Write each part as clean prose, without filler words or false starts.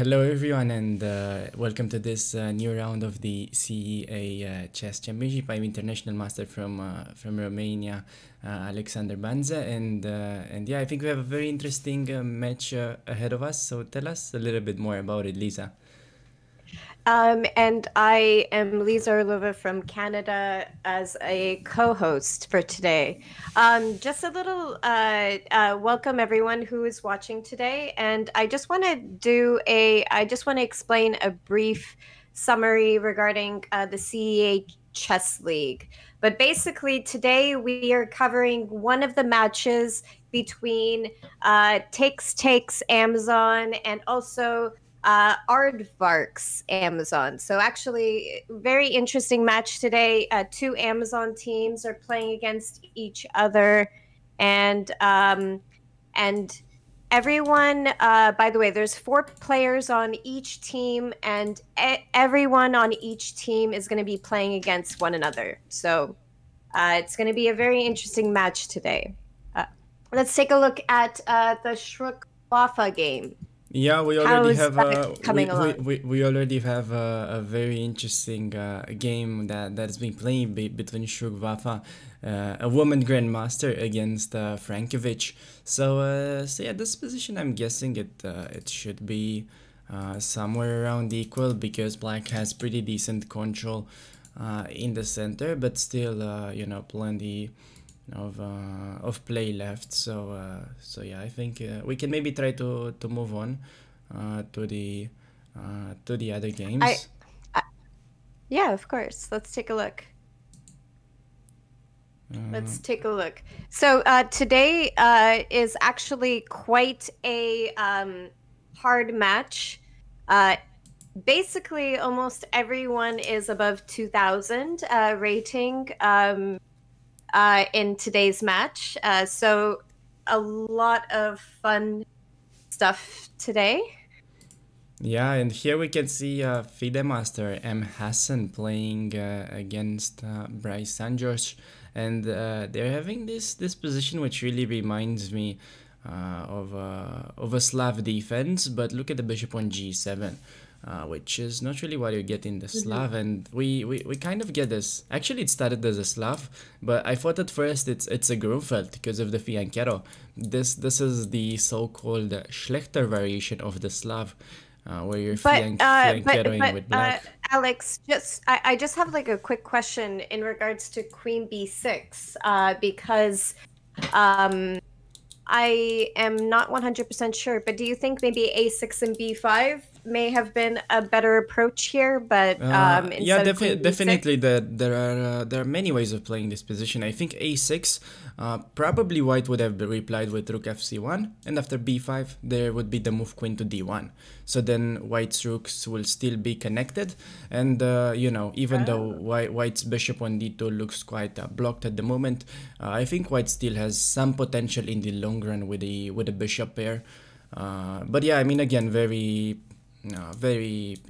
Hello everyone, and welcome to this new round of the CEA Chess Championship. I'm International Master from Romania, Alexander Banza, and yeah, I think we have a very interesting match ahead of us. So tell us a little bit more about it, Lisa. And I am Lisa Orlova from Canada as a co-host for today. Just a little welcome everyone who is watching today, and I just want to explain a brief summary regarding the CEA Chess League. But basically, today we are covering one of the matches between Takes Amazon and also Aardvarks Amazon. So actually, very interesting match today. Two Amazon teams are playing against each other, and everyone. By the way, there's 4 players on each team, and everyone on each team is going to be playing against one another. So it's going to be a very interesting match today. Let's take a look at the Shrook Wafa game. Yeah, we How already is have that coming along? we already have a very interesting game that's been playing between Shug Vafa, a woman grandmaster against Frankovic. So yeah, this position I'm guessing it should be somewhere around equal because Black has pretty decent control in the center, but still plenty of play left. So yeah, I think we can maybe try to move on to the other games. Yeah, of course. Let's take a look. Let's take a look. So today is actually quite a hard match. Basically, almost everyone is above 2,000 rating in today's match. So a lot of fun stuff today. Yeah, and here we can see FIDE Master M. Hassan playing against Bryce Sanjos, and they're having this position which really reminds me of a Slav defense. But look at the bishop on G7. Which is not really what you get in the Slav, and we kind of get this. Actually, it started as a Slav, but I thought at first it's a Grunfeld because of the Fianchetto. This is the so-called Schlechter variation of the Slav, where you're Fianchettoing with black. Alex, I just have like a quick question in regards to Queen B6, because I am not 100% sure, but do you think maybe A6 and B5 may have been a better approach here? But yeah, definitely there are many ways of playing this position. I think A6, probably White would have replied with Rook FC1, and after B5 there would be the move Queen to D1. So then White's rooks will still be connected, and even though White's bishop on D2 looks quite blocked at the moment, I think White still has some potential in the long run with the bishop pair. But yeah, I mean, again, very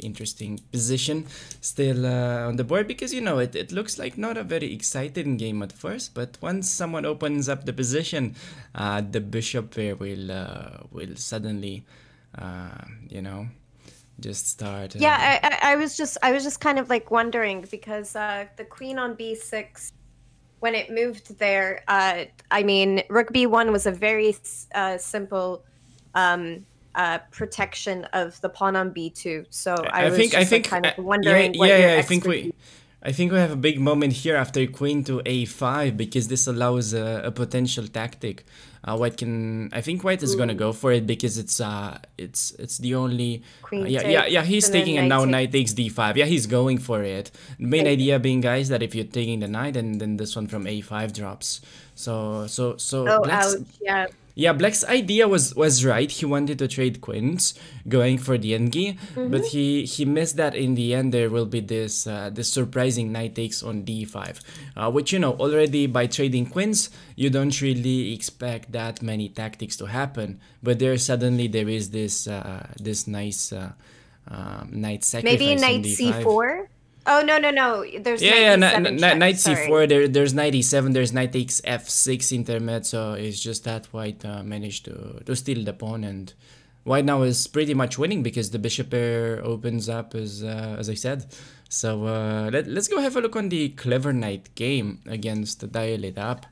interesting position still on the board, because it looks like not a very exciting game at first, but once someone opens up the position, the bishop pair will suddenly just start. Yeah, I was just kind of like wondering because the queen on B6, when it moved there, I mean, Rook B1 was a very simple protection of the pawn on B2. So I think kind of wondering what your expertise. I think we have a big moment here after Queen to A5, because this allows a potential tactic. I think White is gonna go for it because it's the only. Yeah. He's taking it now. Knight takes D5. Yeah, he's going for it. The main idea being, guys, that if you're taking the knight, and then this one from A5 drops. So. Oh, ouch! Yeah. Yeah, Black's idea was right. He wanted to trade queens, going for the endgame, but he missed that in the end. There will be this surprising knight takes on d5, which already by trading queens you don't really expect that many tactics to happen. But there is this nice knight sacrifice. Maybe knight c4. Oh no! There's knight c4. There's knight e7. There's knight takes f6 intermezzo. It's just that White managed to steal the pawn, and White now is pretty much winning because the bishop pair opens up as I said. So let's go have a look on the Clever Knight game against Dial It Up,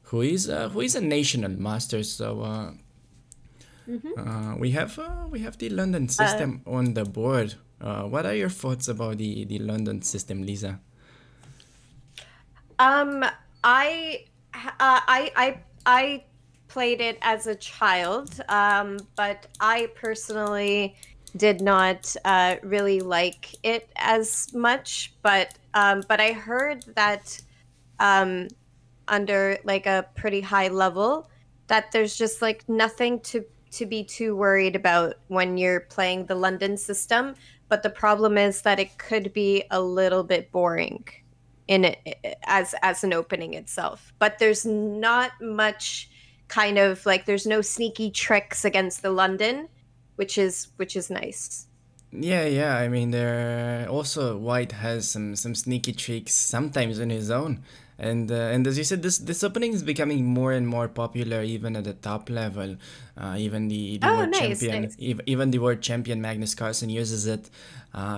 who is a national master. So we have the London system on the board. What are your thoughts about the London system, Lisa? I played it as a child, but I personally did not really like it as much. But I heard that under like a pretty high level, that there's just like nothing to be too worried about when you're playing the London system. But the problem is that it could be a little bit boring in it as an opening itself. But there's not much kind of like there's no sneaky tricks against the London, which is nice. Yeah. I mean, there also White has some sneaky tricks sometimes on his own, and as you said, this opening is becoming more and more popular even at the top level. Even the Oh, world nice, champion, nice. even the world champion Magnus Carlsen uses it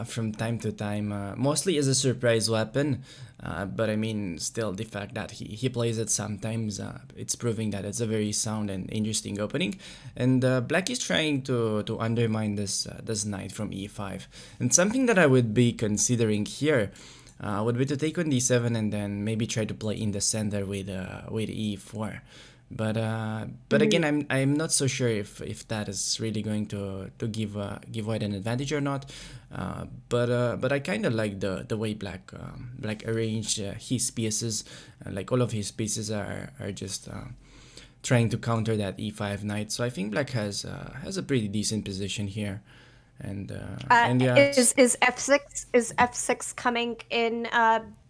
from time to time, mostly as a surprise weapon. But I mean, still the fact that he plays it sometimes, it's proving that it's a very sound and interesting opening. And Black is trying to undermine this knight from e5. And something that I would be considering here would be to take on d7 and then maybe try to play in the center with e4. But again, I'm not so sure if that is really going to give White an advantage or not. But I kind of like the way Black arranged his pieces. Like all of his pieces are just trying to counter that e5 knight. So I think Black has a pretty decent position here. And yeah, Is f6 coming in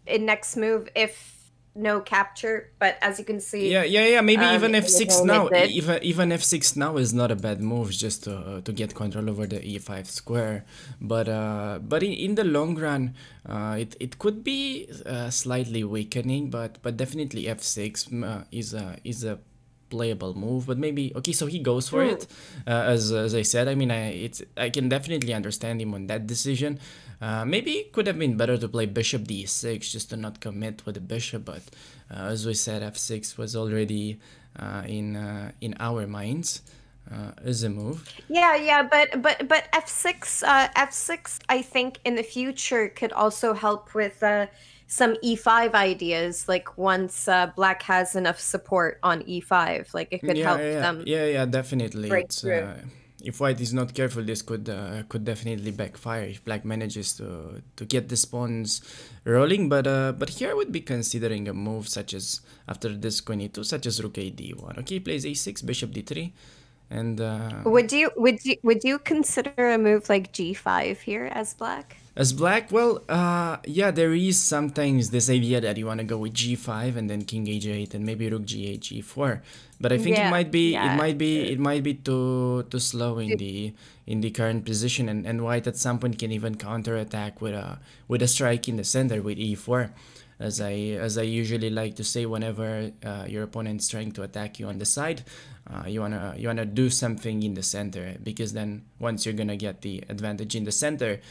next move if no capture? But as you can see, yeah. Maybe even in the f6 game now. it did. Even f6 now is not a bad move, just to get control over the e5 square. But in the long run, it could be slightly weakening. But definitely f6 is a playable move. But maybe okay. So he goes for it. As I said, I mean, I can definitely understand him on that decision. Maybe it could have been better to play bishop d6 just to not commit with the bishop, but as we said, f6 was already in our minds as a move. Yeah, but f6 I think in the future could also help with some e5 ideas. Like once Black has enough support on e5, like it could help them Yeah, definitely. break It's through. if White is not careful, this could definitely backfire if Black manages to get the spawns rolling. But here I would be considering a move such as after this queen e2, such as rook a d1. Okay, he plays a6, bishop d3, and Would you consider a move like g5 here as Black? as Black, well, yeah, there is sometimes this idea that you want to go with g5 and then king h8 and maybe rook g8, g4. But I think it Yeah, might be yeah, true. too slow in the current position, and White at some point can even counterattack with a strike in the center with e4. As I usually like to say, whenever your opponent's trying to attack you on the side, you wanna do something in the center, because then once you're gonna get the advantage in the center,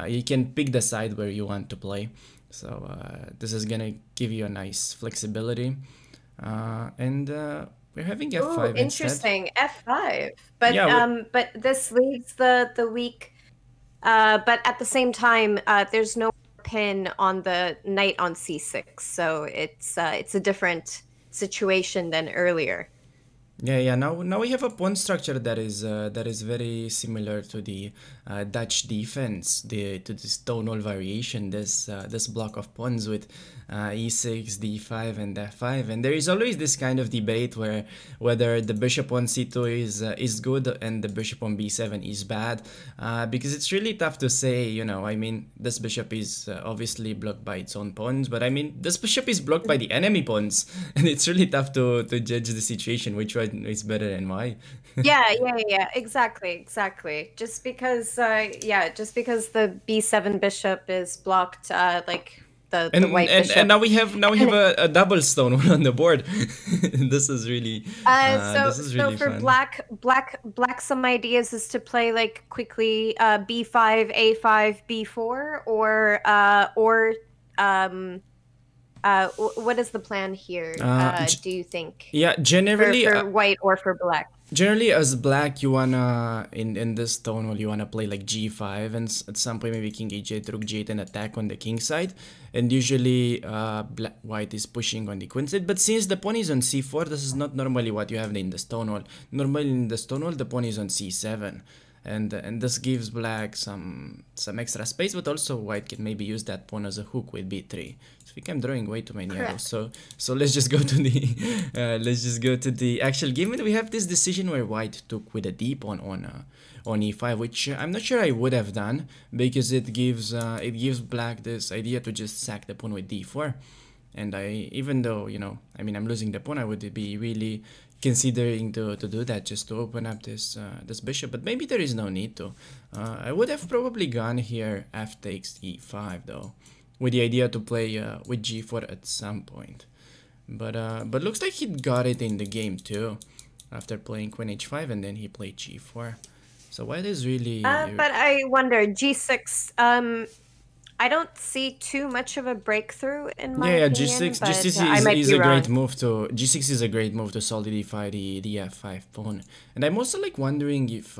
you can pick the side where you want to play. So this is gonna give you a nice flexibility, and we're having Oh, f5 instead. interesting. F5. Yeah, we, But this leaves the weak. But at the same time, there's no pin on the knight on c6, so it's a different situation than earlier. yeah. Now we have a pawn structure that is very similar to the Dutch defense, to this tonal variation. This block of pawns with e6, d5, and f5, and there is always this kind of debate where whether the bishop on c2 is good and the bishop on b7 is bad, because it's really tough to say. I mean, this bishop is obviously blocked by its own pawns, but I mean, this bishop is blocked by the enemy pawns, and it's really tough to judge the situation, which one is better and why. Yeah, exactly. Just because the b7 bishop is blocked, like the white And bishop. now we have And a double stone one on the board. This is really so this is so really for fun. black, some ideas is to play like quickly b5, a5, b4, or um what is the plan here? Uh, Do you think yeah, for white or for black? generally as black you wanna in this stone wall you wanna play like g5 and at some point maybe king h8 rook g8 and attack on the king side, and usually white is pushing on the queen side. But since the pawn is on c4, this is not normally what you have in the stone wall. Normally in the stone wall the pawn is on c7, and this gives black some extra space, but also white can maybe use that pawn as a hook with b3. So I think I'm drawing way too many arrows. Correct. So let's just go to the let's just go to the actual game. And we have this decision where white took with a d pawn on e5, which I'm not sure I would have done, because it gives black this idea to just sack the pawn with d4. And even though, I mean, I'm losing the pawn, I would be really considering to do that just to open up this bishop. But maybe there is no need to. I would have probably gone here f takes e5 though, with the idea to play with g4 at some point. But looks like he got it in the game too, after playing queen h5 and then he played g4. So white is really But I wonder, G6, I don't see too much of a breakthrough in my yeah, opinion, g6 but g6 I is, might is be a great wrong. move to g6 is a great move to solidify the f5 pawn. And I'm also like wondering if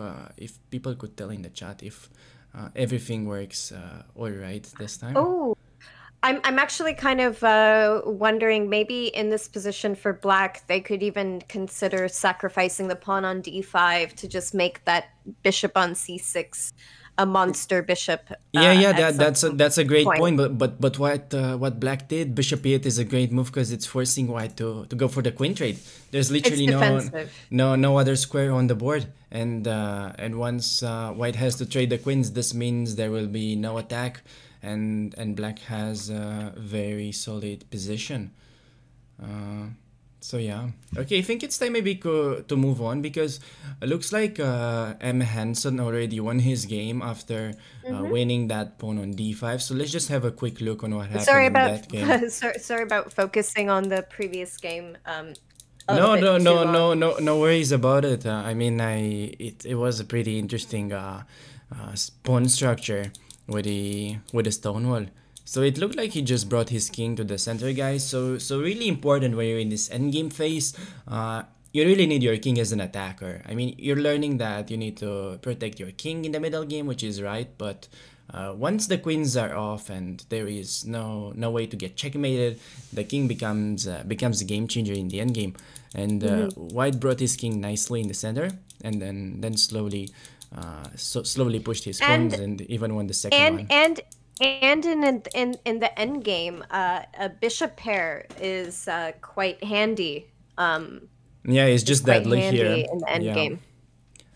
people could tell in the chat if everything works all right this time. Oh, I'm actually kind of wondering, maybe in this position for black, they could even consider sacrificing the pawn on d5 to just make that bishop on c6 a monster bishop Yeah, at some that's a great point. point. But what black did, bishop e8 is a great move because it's forcing white to go for the queen trade. There's It's literally defensive. no other square on the board, and once white has to trade the queens, this means there will be no attack, and black has a very solid position. Uh, so yeah, okay. I think it's time maybe to move on, because it looks like M. Hansen already won his game after Hmm. winning that pawn on d5. So let's just have a quick look on what happened Sorry in about that game. sorry about focusing on the previous game a little No, no, bit too no, long. no, no, no worries about it. I mean, it was a pretty interesting pawn structure with the stone wall. So it looked like he just brought his king to the center, guys. So really important when you're in this endgame phase. You really need your king as an attacker. I mean, you're learning that you need to protect your king in the middle game, which is right. But once the queens are off and there is no way to get checkmated, the king becomes a game changer in the endgame. And Hmm. white brought his king nicely in the center, and then slowly slowly pushed his pawns And and even won the second and one. and and in the end game, a bishop pair Yeah, it's is just quite deadly here. handy in the end Yeah. game.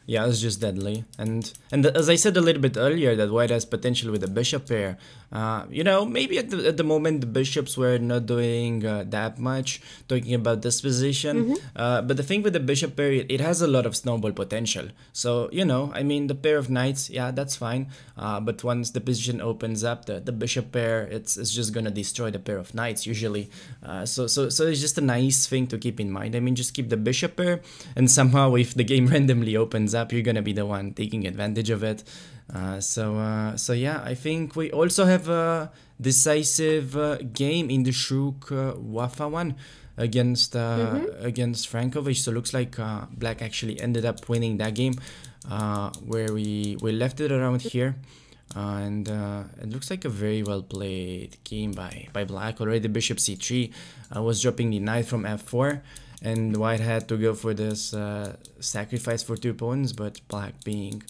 Yeah, it's just deadly, and as I said a little bit earlier, that white has potential with the bishop pair. Maybe at the moment the bishops were not doing that much, talking about this position. Hmm. But the thing with the bishop pair, it has a lot of snowball potential. So I mean, the pair of knights, yeah, that's fine. But once the position opens up, the bishop pair, it's just gonna destroy the pair of knights usually. So it's just a nice thing to keep in mind. I mean, just keep the bishop pair, and somehow if the game randomly opens up, you're gonna be the one taking advantage of it. So yeah, I think we also have a decisive game in the Shrook Wafa one Hmm. against Frankovic. So looks like black actually ended up winning that game, where we left it around here. And it looks like a very well played game by black. Already bishop c3 was dropping the knight from f4, and white had to go for this sacrifice for two pawns, but black being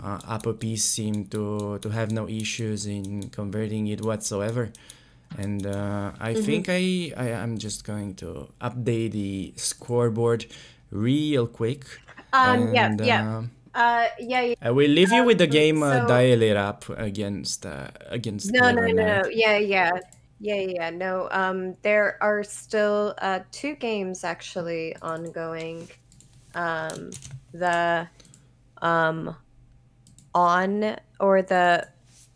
upper piece seemed to have no issues in converting it whatsoever. And I Hmm. think I am just going to update the scoreboard real quick, Yeah, and yeah. Yeah, yeah. I will leave you with the game So dial it up against no, no, Clever no, no. Knight. Yeah, yeah. Yeah, yeah, yeah. No, there are still two games actually ongoing. The um on or the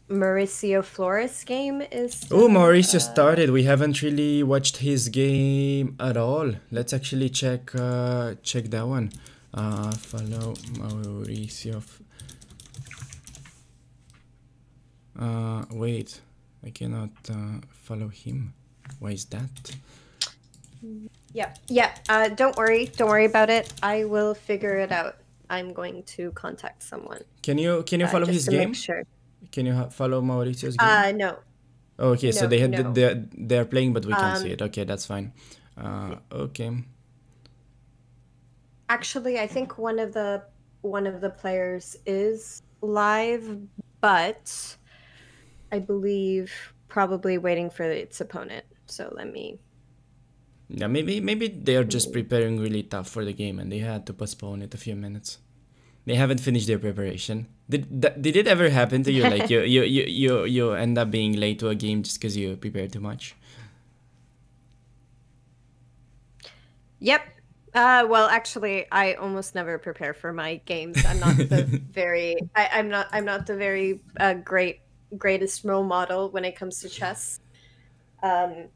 Mauricio Flores game is Oh, still. Mauricio started. We haven't really watched his game at all. Let's actually check that one. Follow Mauricio. Wait, I cannot follow him. Why is that? Yeah, yeah. Don't worry about it. I will figure it out. I'm going to contact someone. Can you follow just his to game? make sure. Can you follow Mauricio's game? No, Oh, okay, so no. they're playing, but we can't see it. Okay, that's fine. Okay. Actually, I think one of the players is live, but I believe probably waiting for its opponent. So let me. Yeah, maybe they're just preparing really tough for the game, and they had to postpone it a few minutes. They haven't finished their preparation. Did it ever happen to you? Like you end up being late to a game just because you prepare too much? Yep. Well, actually, I almost never prepare for my games. I'm not the very. I'm not the very greatest role model when it comes to chess. I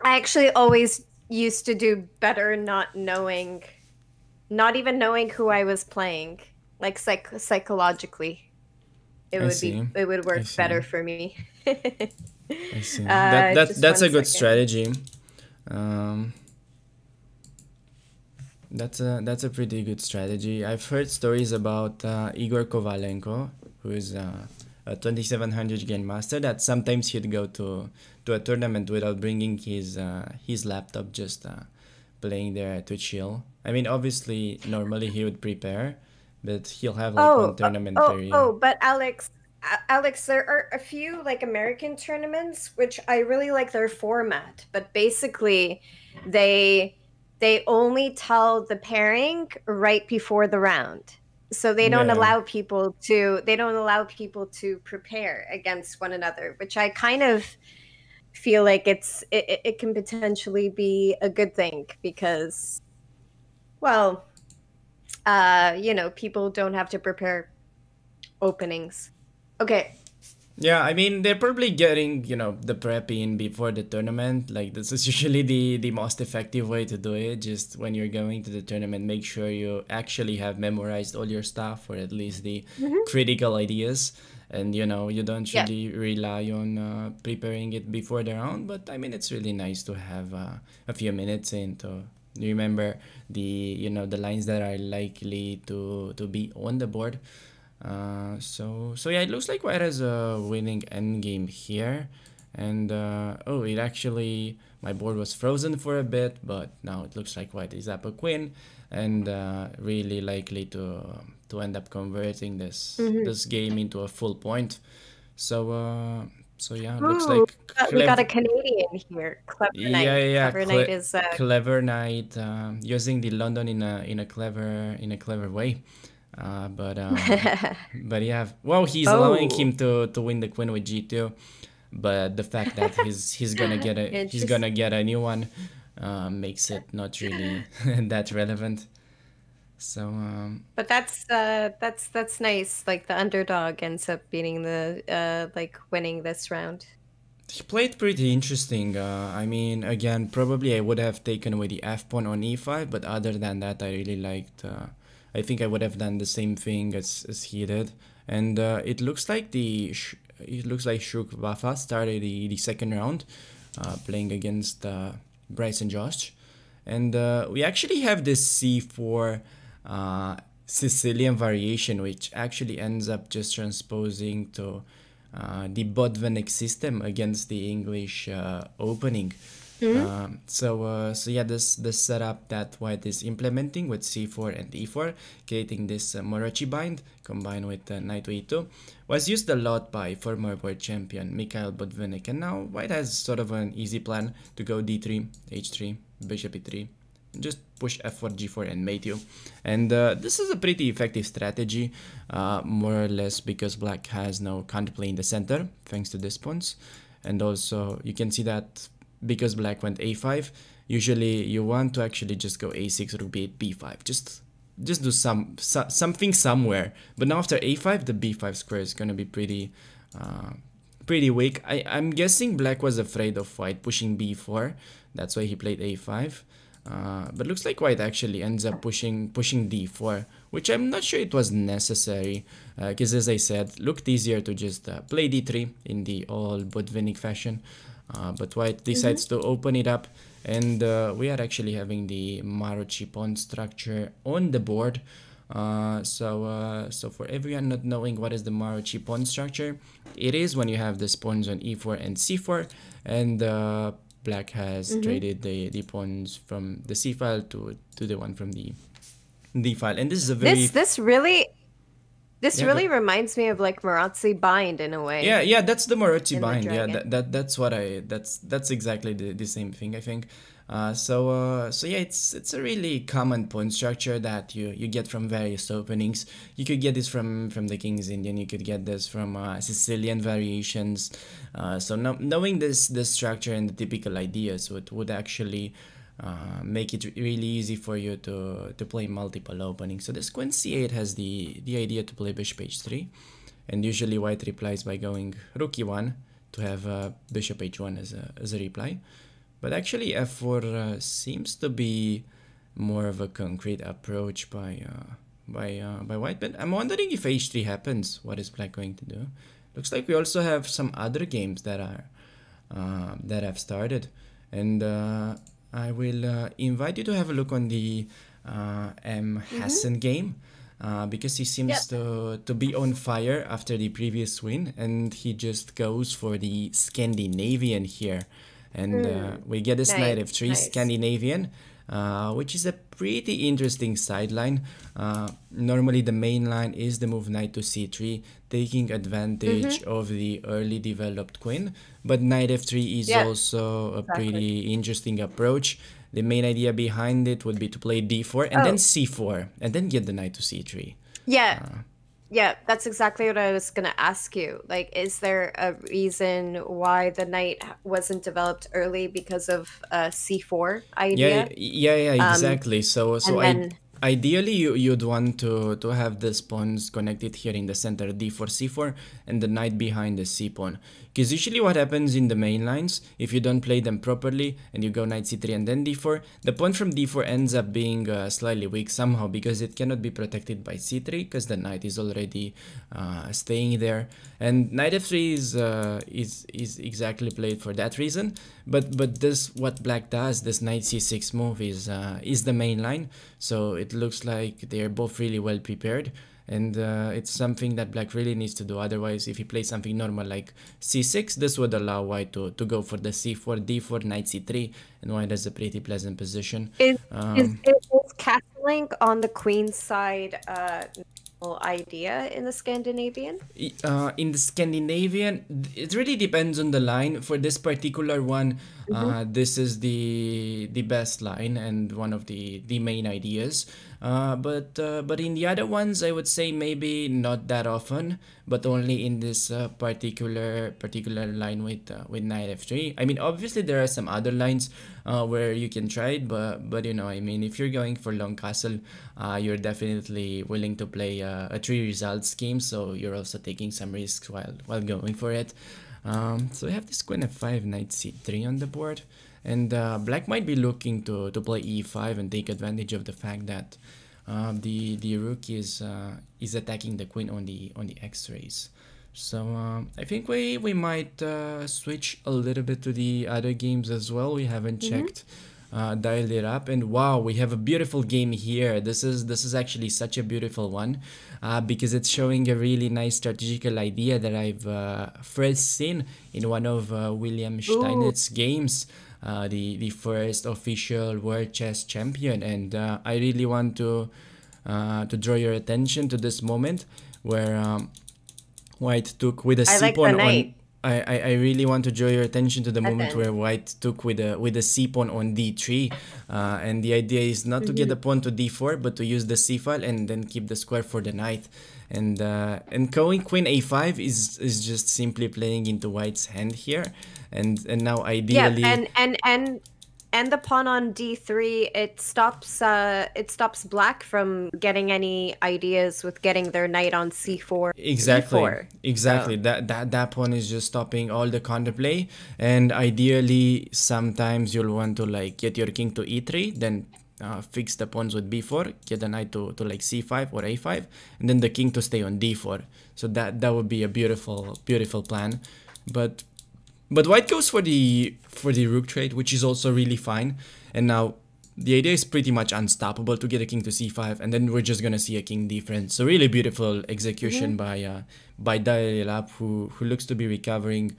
actually always used to do better not even knowing who I was playing, like psychologically. It would work better for me. I see. Just That's one a good second. strategy. That's a pretty good strategy. I've heard stories about Igor Kovalenko, who is a 2700 grandmaster, that sometimes he'd go to a tournament without bringing his laptop, just playing there to chill. I mean, obviously, normally he would prepare, but he'll have like one tournament per year. But Alex, there are a few like American tournaments which I really like their format, but basically they only tell the pairing right before the round. So they don't Yeah. allow people to prepare against one another, which I kind of feel like it can potentially be a good thing because, well, people don't have to prepare openings. Okay. Yeah, I mean, they're probably getting, the prep in before the tournament. Like, this is usually the most effective way to do it. Just when you're going to the tournament, make sure you actually have memorized all your stuff, or at least the critical ideas. And, you don't Yeah. really rely on preparing it before the round. But, I mean, it's really nice to have a few minutes in to remember the lines that are likely to be on the board. So yeah, it looks like White has a winning endgame here, and oh, it actually, my board was frozen for a bit, but now it looks like White is up a queen, and really likely to end up converting this game into a full point. So yeah, looks Ooh, like we got a Canadian here. Clever yeah, Knight. yeah, Clever Knight is clever knight, using the London in a clever way. But yeah, well, he's allowing Oh, him to win the queen with G2, but the fact that he's gonna get interesting. a new one makes it not really that relevant. So But that's nice. Like the underdog ends up beating the like winning this round. he played pretty interesting. I mean, again, probably I would have taken away the f pawn on e5, but other than that, I really liked. I think I would have done the same thing as he did, and it looks like Shuk Wafa started the second round, playing against Bryce and Josh, and we actually have this c4 Sicilian variation, which actually ends up just transposing to the Botvinnik system against the English opening. So yeah, this setup that White is implementing with c4 and e4, creating this Morochi bind combined with knight to e2, was used a lot by former world champion Mikhail Botvinnik, and now White has sort of an easy plan to go d3, h3, bishop e3, just push f4, g4, and mate you. And this is a pretty effective strategy, more or less because Black has no counterplay in the center, thanks to this pawns. And also, you can see that because Black went a5, usually you want to actually just go a6, rook b8, b5. Just do something somewhere. But now after a5, the b5 square is gonna be pretty weak. I'm guessing black was afraid of white pushing b4. That's why he played a5. But looks like white actually ends up pushing d4, which I'm not sure it was necessary, because as I said, looked easier to just play d3 in the all Botvinnik fashion. But white decides to open it up, and we are actually having the Maroczy pawn structure on the board. So for everyone not knowing what is the Maroczy pawn structure, it is when you have the pawns on e4 and c4, and black has traded the pawns from the c file to the one from the d file, and this is a very This really reminds me of like Maroczy bind in a way. Yeah, that's the Maroczy bind. Yeah, that's exactly the same thing, I think. So yeah, it's a really common pawn structure that you get from various openings. You could get this from the King's Indian. You could get this from Sicilian variations. So knowing this structure and the typical ideas would actually make it really easy for you to play multiple openings. So this queen c8 has the idea to play bishop h3, and usually white replies by going rook e1 to have bishop h1 as a reply. But actually f4 seems to be more of a concrete approach by white. But I'm wondering if h3 happens, what is black going to do? Looks like we also have some other games that have started, and I will invite you to have a look on the M. Hassan game, because he seems to be on fire after the previous win, and he just goes for the Scandinavian here. And we get this knight f3 Scandinavian, which is a pretty interesting sideline. Normally the main line is the move knight to c3, taking advantage of the early developed queen, but knight f3 is also a pretty interesting approach. The main idea behind it would be to play d4 and then c4 and then get the knight to c3. Yeah, that's exactly what I was going to ask you. Like, is there a reason why the knight wasn't developed early because of c4 idea? Yeah, exactly. So ideally you'd want to have the pawns connected here in the center, d4, c4, and the knight behind the c pawn. Because usually what happens in the main lines, if you don't play them properly and you go knight c3 and then d4, the pawn from d4 ends up being slightly weak somehow, because it cannot be protected by c3 because the knight is already staying there. And knight f3 is exactly played for that reason. But this, what black does, this knight c6 move is the main line, so it looks like they're both really well prepared. And it's something that black really needs to do. Otherwise, if he plays something normal like c6, this would allow white to go for the c4, d4, knight c3, and white has a pretty pleasant position. Is castling on the queen side idea in the Scandinavian? In the Scandinavian, it really depends on the line. For this particular one, this is the best line and one of the main ideas. But in the other ones, I would say maybe not that often, but only in this particular line with knight f3. I mean, obviously there are some other lines where you can try it, but you know, I mean, if you're going for long castle, you're definitely willing to play a 3 result scheme, so you're also taking some risks while going for it. So we have this queen f5, knight c3 on the board, and black might be looking to play e5 and take advantage of the fact that the rook is attacking the queen on the x-rays. So I think we might switch a little bit to the other games as well. We haven't checked, dialed it up, and wow, we have a beautiful game here. This is actually such a beautiful one, because it's showing a really nice strategical idea that I've first seen in one of William Steinetz's games, the first official World Chess Champion. And I really want to draw your attention to this moment where white took with a c pawn on. I really want to draw your attention to the moment where white took with a c pawn on d3, and the idea is not to get the pawn to d4, but to use the c file and then keep the square for the knight. And going queen a5 is just simply playing into white's hand here, and now ideally and the pawn on d3, it stops black from getting any ideas with getting their knight on c4, Exactly, e4. exactly. So, That pawn is just stopping all the counterplay, and ideally, sometimes you'll want to like get your king to e3, then fix the pawns with b4, get the knight to like c5 or a5, and then the king to stay on d4. So that would be a beautiful plan, but white goes for the rook trade, which is also really fine. And now the idea is pretty much unstoppable to get a king to c5, and then we're just gonna see a king defense. So really beautiful execution by Dairelap, who looks to be recovering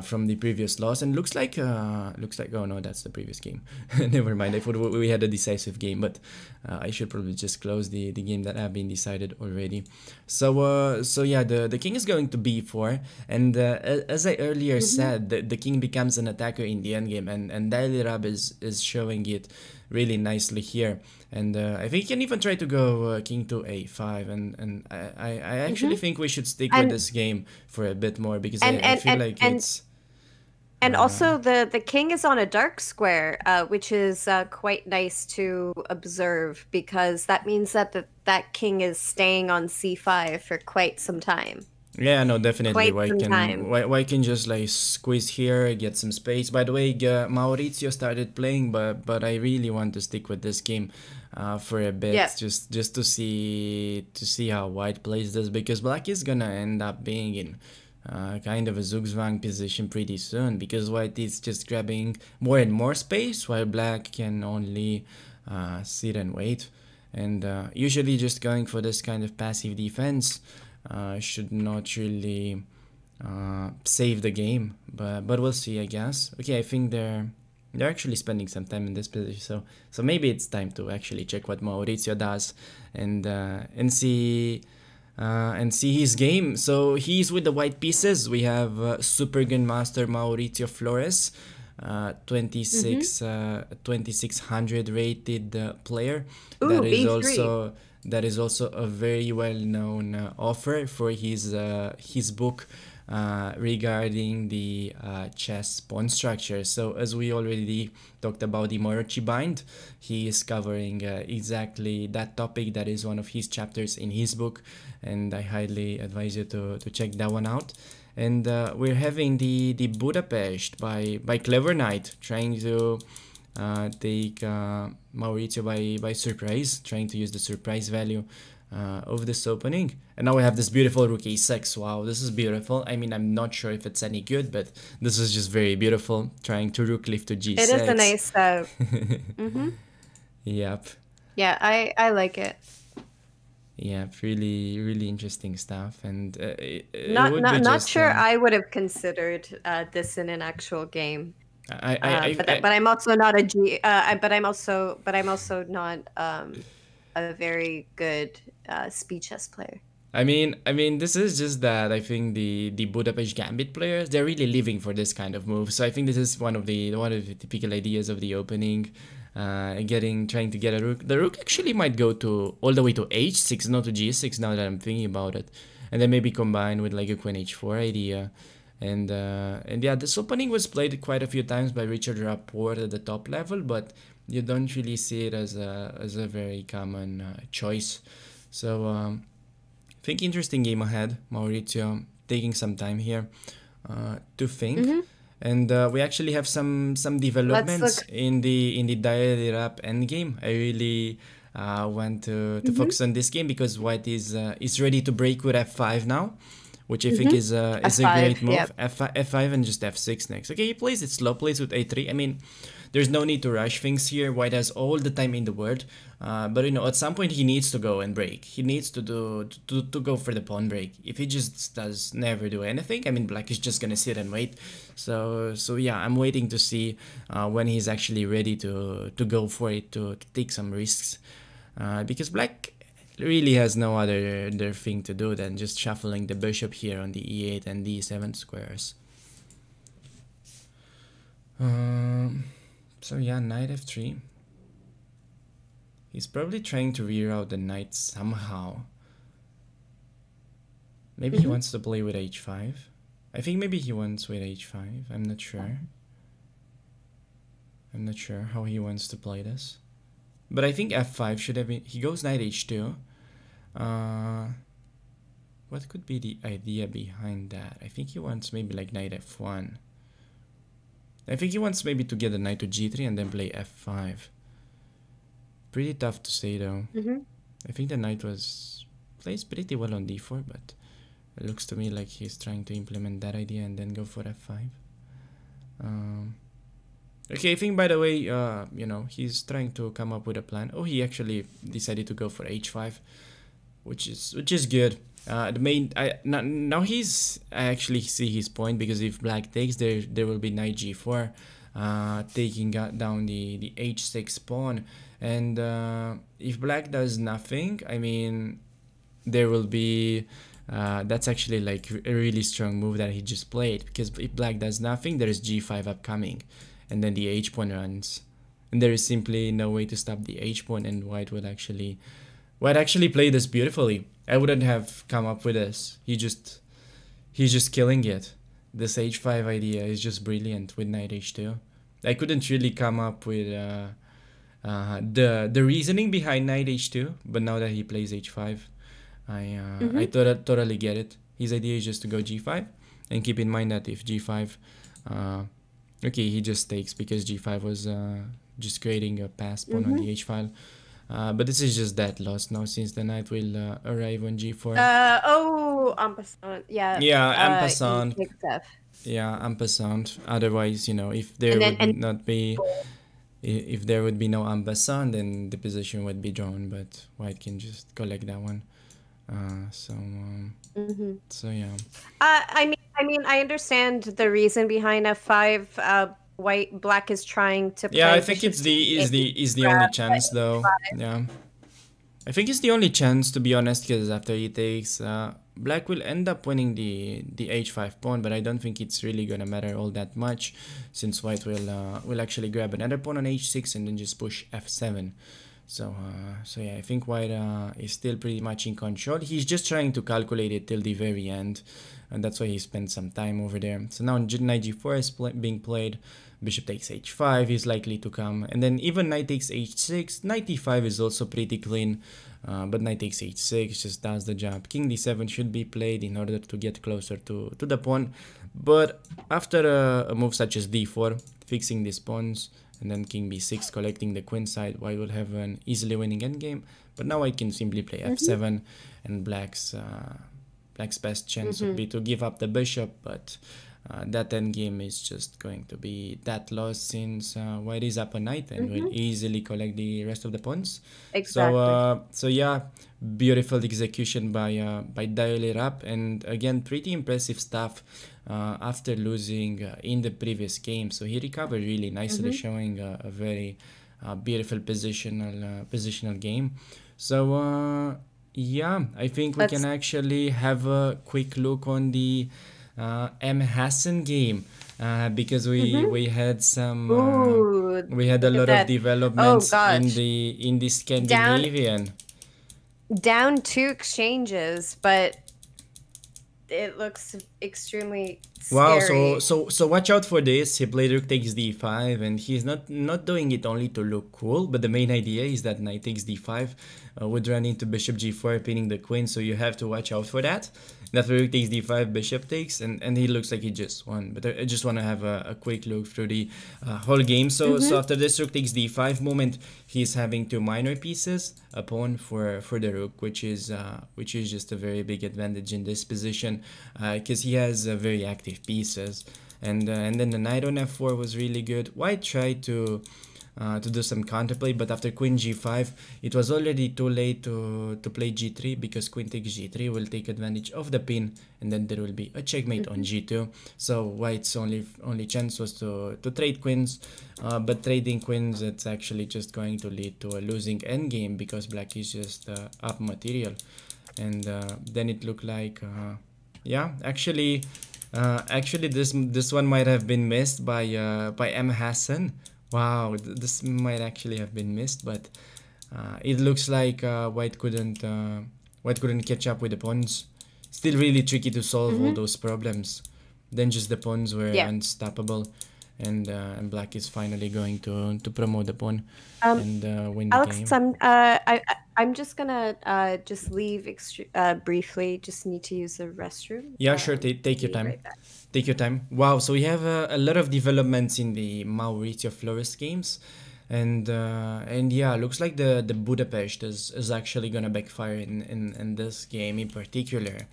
from the previous loss, and looks like oh no, that's the previous game. Never mind. I thought we had a decisive game, but I should probably just close the game that have been decided already. So yeah, the king is going to b4, and as I earlier said, the king becomes an attacker in the endgame, and Dairelap is showing it really nicely here. And I think you can even try to go king to a5, and I actually think we should stick with and this game for a bit more, because and I and feel and like and it's and also the king is on a dark square, which is quite nice to observe, because that means that king is staying on c5 for quite some time. yeah, no, definitely. Quite Why some can time. why can just like squeeze here, get some space. By the way, Maurizio started playing, but I really want to stick with this game for a Yeah. bit, just to see how white plays this, because black is gonna end up being in kind of a zugzwang position pretty soon, because white is just grabbing more and more space, while black can only sit and wait. And usually just going for this kind of passive defense should not really save the game, but we'll see, I guess. Okay, I think they're actually spending some time in this position, so maybe it's time to actually check what Maurizio does, and see his game. So he's with the white pieces. We have Super Grandmaster Maurizio Flores, 2600 rated player. That Ooh, is b3. also a very well known offer for his book regarding the chess pawn structure. So as we already talked about the Morochi bind, he is covering exactly that topic. That is one of his chapters in his book, and I highly advise you to check that one out. And we're having the Budapest by Clever Knight, trying to take Maurizio by surprise, trying to use the surprise value of this opening. And now we have this beautiful rook e6. Wow, this is beautiful. I mean, I'm not sure if it's any good, but this is just very beautiful, trying to rook lift to It is a g6. nice Yep. yeah, I like it. Yeah, really interesting stuff, and it Not would be not not just sure I would have considered this in an actual game. But I'm also not a G. But I'm also not a very good speed chess player. I mean, this is just that I think the Budapest Gambit players, they're really living for this kind of move. So I think this is one of the typical ideas of the opening, trying to get a rook. The rook actually might go to all the way to h6, not to g6. Now that I'm thinking about it, and then maybe combine with like a queen h4 idea. And yeah, this opening was played quite a few times by Richard Rapport at the top level, but you don't really see it as a very common choice. So I think interesting game ahead. Maurizio taking some time here to think, and we actually have some Let's developments look. in the Diary Rap endgame. I really want to focus on this game, because white is ready to break with f5 now, which I think is a great F5. move. Yep. F5 and just f6 next. Okay, he plays it slow, plays with a3. I mean, there's no need to rush things here. White has all the time in the world, but at some point he needs to go and break. He needs to go for the pawn break. If he just does never do anything, I mean, black is just gonna sit and wait. So yeah, I'm waiting to see when he's actually ready to go for it, to take some risks, because black really has no other thing to do than just shuffling the bishop here on the e8 and d7 squares. So yeah, knight f3. He's probably trying to reroute the knight somehow. Maybe he wants to play with h5. I think maybe he wants with h5. I'm not sure. I'm not sure how he wants to play this. But I think f5 should have been... He goes knight h2. What could be the idea behind that? I think he wants maybe like knight f1. I think he wants maybe to get a knight to g3 and then play f5. Pretty tough to say though. I think the knight plays pretty well on d4, but it looks to me like he's trying to implement that idea and then go for f5. Okay, I think by the way, you know, he's trying to come up with a plan. Oh, he actually decided to go for h5, which is good. The main now I actually see his point, because if black takes, there will be knight g4, taking down the h6 pawn, and if black does nothing, I mean, there will be that's actually like a really strong move that he just played, because if black does nothing, there is g5 upcoming, and then the h pawn runs, and there is simply no way to stop the h pawn, and white actually played this beautifully. I wouldn't have come up with this. He's just killing it. This h5 idea is just brilliant with knight h2. I couldn't really come up with the reasoning behind knight h2, but now that he plays h5, I totally get it. His idea is just to go g5, and keep in mind that if g5, okay, he just takes because g5 was just creating a pass pawn on the h file. But this is just that loss now, since the knight will arrive on g4. En passant, yeah. Yeah, en passant. Yeah, en passant. Otherwise, you know, if there if there would be no en passant, then the position would be drawn. But white can just collect that one. So yeah. I mean, I understand the reason behind f5. Black is trying to play. Yeah, I think it's the only chance though. Yeah, I think it's the only chance, to be honest, because after he takes, black will end up winning the h5 pawn, but I don't think it's really gonna matter all that much, since white will actually grab another pawn on h6 and then just push f7. So yeah, I think white is still pretty much in control. He's just trying to calculate it till the very end, and that's why he spent some time over there. So now knight g4 is being played. Bishop takes h5 is likely to come, and then even knight takes h6. Knight e5 is also pretty clean, but knight takes h6 just does the job. King d7 should be played in order to get closer to the pawn, but after a move such as d4, fixing these pawns, and then king b6 collecting the queen side, white will have an easily winning endgame. But now I can simply play f7, and black's best chance would be to give up the bishop, but that endgame is just going to be that loss, since white is up a knight and will easily collect the rest of the pawns. Exactly. So yeah, beautiful execution by dial it up, and again, pretty impressive stuff after losing in the previous game. So he recovered really nicely, showing a very beautiful positional game. So yeah, I think we can actually have a quick look on the M. Hassan game, because we had some we had a lot of developments in the Scandinavian. Down 2 exchanges, but it looks extremely scary. Wow, so watch out for this. He played rook takes d5, and he's not doing it only to look cool, but the main idea is that knight takes d5 would run into bishop g4, pinning the queen, so you have to watch out for that. After rook takes d5, bishop takes, and he looks like he just won. But I just want to have a quick look through the whole game. So after this rook takes d5 moment, he's having 2 minor pieces, a pawn for the rook, which is just a very big advantage in this position, because he has very active pieces. And then the knight on f4 was really good. White tried to do some counterplay, but after queen g5, it was already too late to play g3, because queen takes g3 will take advantage of the pin, and then there will be a checkmate on g2. So white's only chance was to trade queens, but trading queens, it's actually just going to lead to a losing endgame, because black is just up material. And then it looked like yeah, actually this one might have been missed by M. Hassan. Wow, this might actually have been missed, but it looks like white couldn't catch up with the pawns. Still really tricky to solve all those problems. Then just the pawns were unstoppable. and black is finally going to promote the pawn Um, and win the Alex, game. I'm just gonna just leave briefly. Just need to use the restroom. Yeah, sure. Take your Be time. right back. Take your time. Wow. So we have a lot of developments in the Mauricio Flores games, and yeah, looks like the Budapest is actually gonna backfire in this game in particular,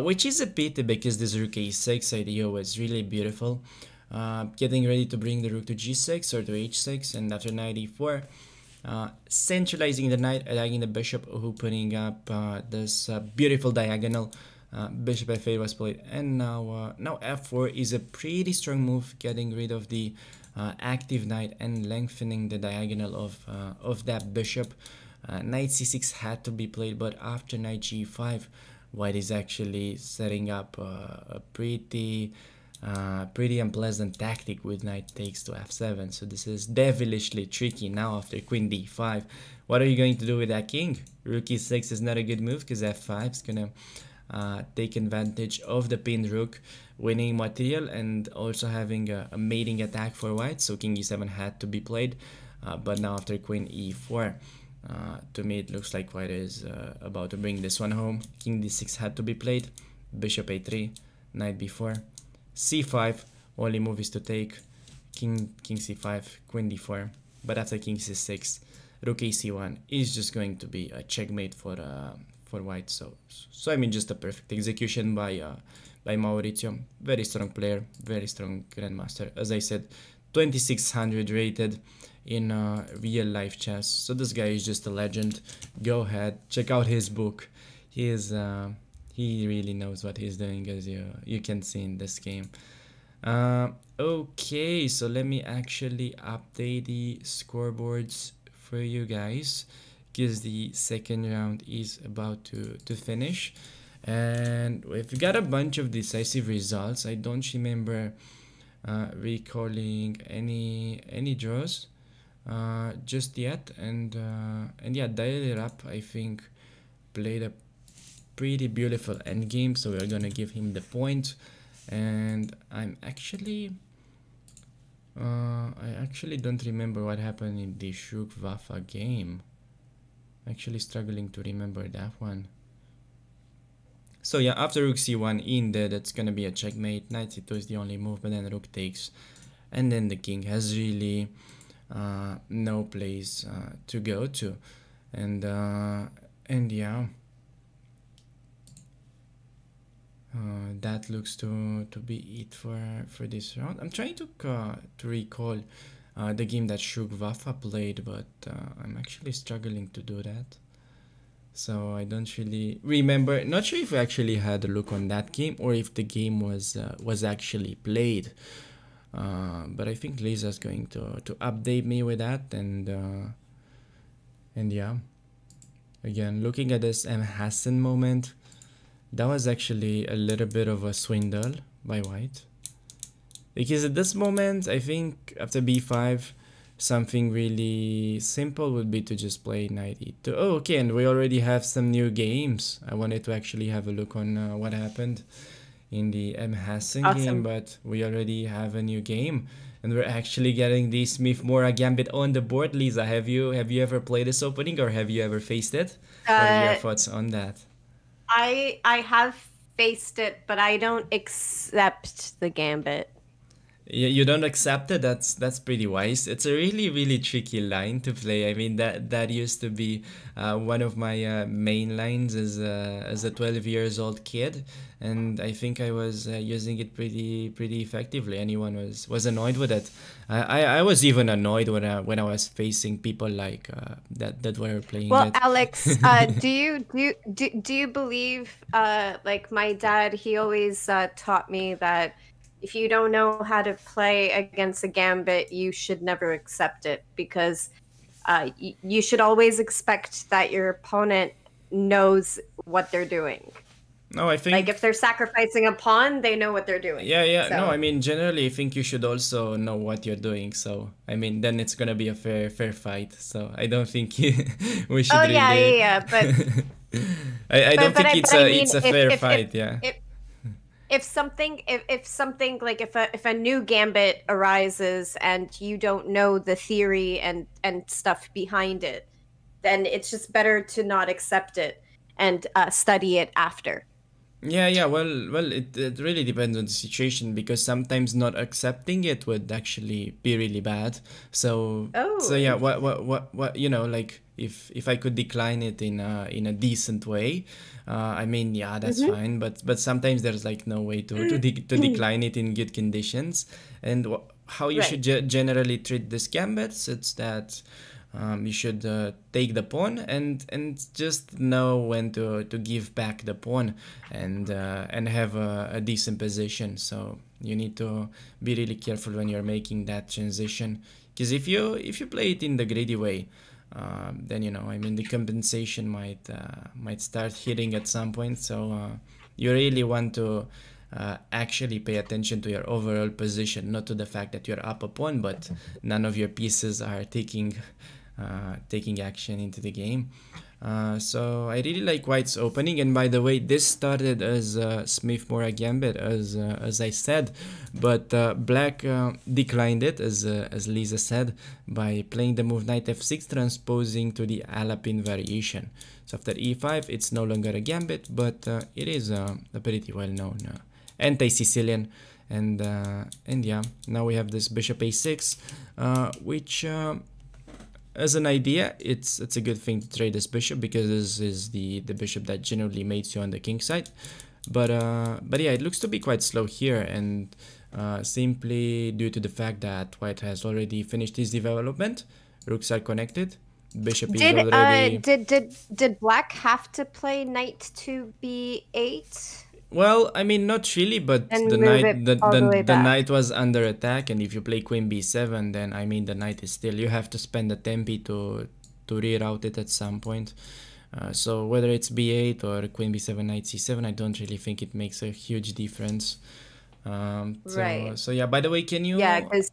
which is a pity because this rook a6 idea was really beautiful. Getting ready to bring the rook to g6 or to h6, and after knight e4. Centralizing the knight, attacking the bishop, opening up this beautiful diagonal. Bishop f8 was played, and now f4 is a pretty strong move, getting rid of the active knight and lengthening the diagonal of that bishop. Knight c6 had to be played, but after knight g5, white is actually setting up a pretty unpleasant tactic with knight takes to f7. So this is devilishly tricky now after queen d5. What are you going to do with that king? Rook e6 is not a good move because f5 is gonna take advantage of the pinned rook, winning material and also having a mating attack for white. So king e7 had to be played, but now after queen e4, to me it looks like white is about to bring this one home. King d6 had to be played, bishop a3, knight b4, c5, only move is to take, king c5, queen d4, but after king c6, rook ac1 is just going to be a checkmate for white. So I mean, just a perfect execution by Mauricio. Very strong player, very strong grandmaster. As I said, 2600 rated in real life chess. So this guy is just a legend. Go ahead, check out his book. He really knows what he's doing, as you can see in this game. Okay, so let me actually update the scoreboards for you guys, because the second round is about to finish, and we've got a bunch of decisive results. I don't remember recalling any draws just yet, and yeah, Daily Rap I think played a pretty beautiful endgame, so we're gonna give him the point. And I actually don't remember what happened in the Shuk Vafa game. Actually struggling to remember that one. So yeah, after rook c1 in there, that's gonna be a checkmate. Knight c2 is the only move, but then rook takes, and then the king has really no place to go to, and yeah, that looks to be it for this round. I'm trying to recall the game that Shuk Vafa played, but I'm actually struggling to do that. So I don't really remember. Not sure if we actually had a look on that game or if the game was actually played. But I think Lisa's going to update me with that, and yeah. Again, looking at this M. Hassan moment, that was actually a little bit of a swindle by white. Because at this moment, I think after b5, something really simple would be to just play knight e2. Oh, okay, and we already have some new games. I wanted to actually have a look on what happened in the M. Hassan game, but we already have a new game. And we're actually getting the Smith Mora Gambit on the board. Lisa, have you ever played this opening, or have you ever faced it? What are your thoughts on that? I have faced it, but I don't accept the gambit. You don't accept it? That's pretty wise. It's a really tricky line to play. I mean, that used to be one of my main lines as a 12 years old kid, and I think I was using it pretty effectively. Anyone was annoyed with it. I was even annoyed when I was facing people like that were playing it. Well, Alex, do you believe like my dad? He always taught me that if you don't know how to play against a gambit, you should never accept it, because you should always expect that your opponent knows what they're doing. No, I think like if they're sacrificing a pawn, they know what they're doing. Yeah. So. No, I mean, generally, I think you should also know what you're doing. So, I mean, then it's gonna be a fair fight. So, I don't think we should. Oh really... yeah, but I don't think it's a fair fight. Yeah. if something like if a new gambit arises and you don't know the theory and stuff behind it, then it's just better to not accept it and study it after. Yeah. Well, it really depends on the situation because sometimes not accepting it would actually be really bad. So Oh, yeah, interesting. what like if I could decline it in a decent way, I mean, yeah, that's Mm-hmm. fine. But sometimes there's like no way to decline it in good conditions. And how you should Right. generally treat this gambits, it's that you should take the pawn and just know when to give back the pawn and have a decent position. So you need to be really careful when you're making that transition, because if you play it in the greedy way, then I mean the compensation might start hitting at some point. So you really want to actually pay attention to your overall position, not to the fact that you're up a pawn, but none of your pieces are taking action into the game. So I really like White's opening, and by the way, this started as Smith Mora Gambit, as I said, but Black declined it, as Lisa said, by playing the move Knight F6, transposing to the Alapin variation. So after E5, it's no longer a Gambit, but it is a pretty well-known anti-Sicilian, and yeah, now we have this Bishop A6, which as an idea, it's a good thing to trade this bishop because this is the bishop that generally mates you on the king side. But yeah, it looks to be quite slow here, and simply due to the fact that White has already finished his development, rooks are connected, bishop is already. Did Black have to play knight to b8 Well, I mean, not really, but and the move knight it all the way the back? knight was under attack, and if you play queen b7, then I mean the knight is still. You have to spend a tempi to reroute it at some point. So whether it's b8 or queen b7, knight c7, I don't really think it makes a huge difference. So Right. so yeah. By the way, can Yeah, you? because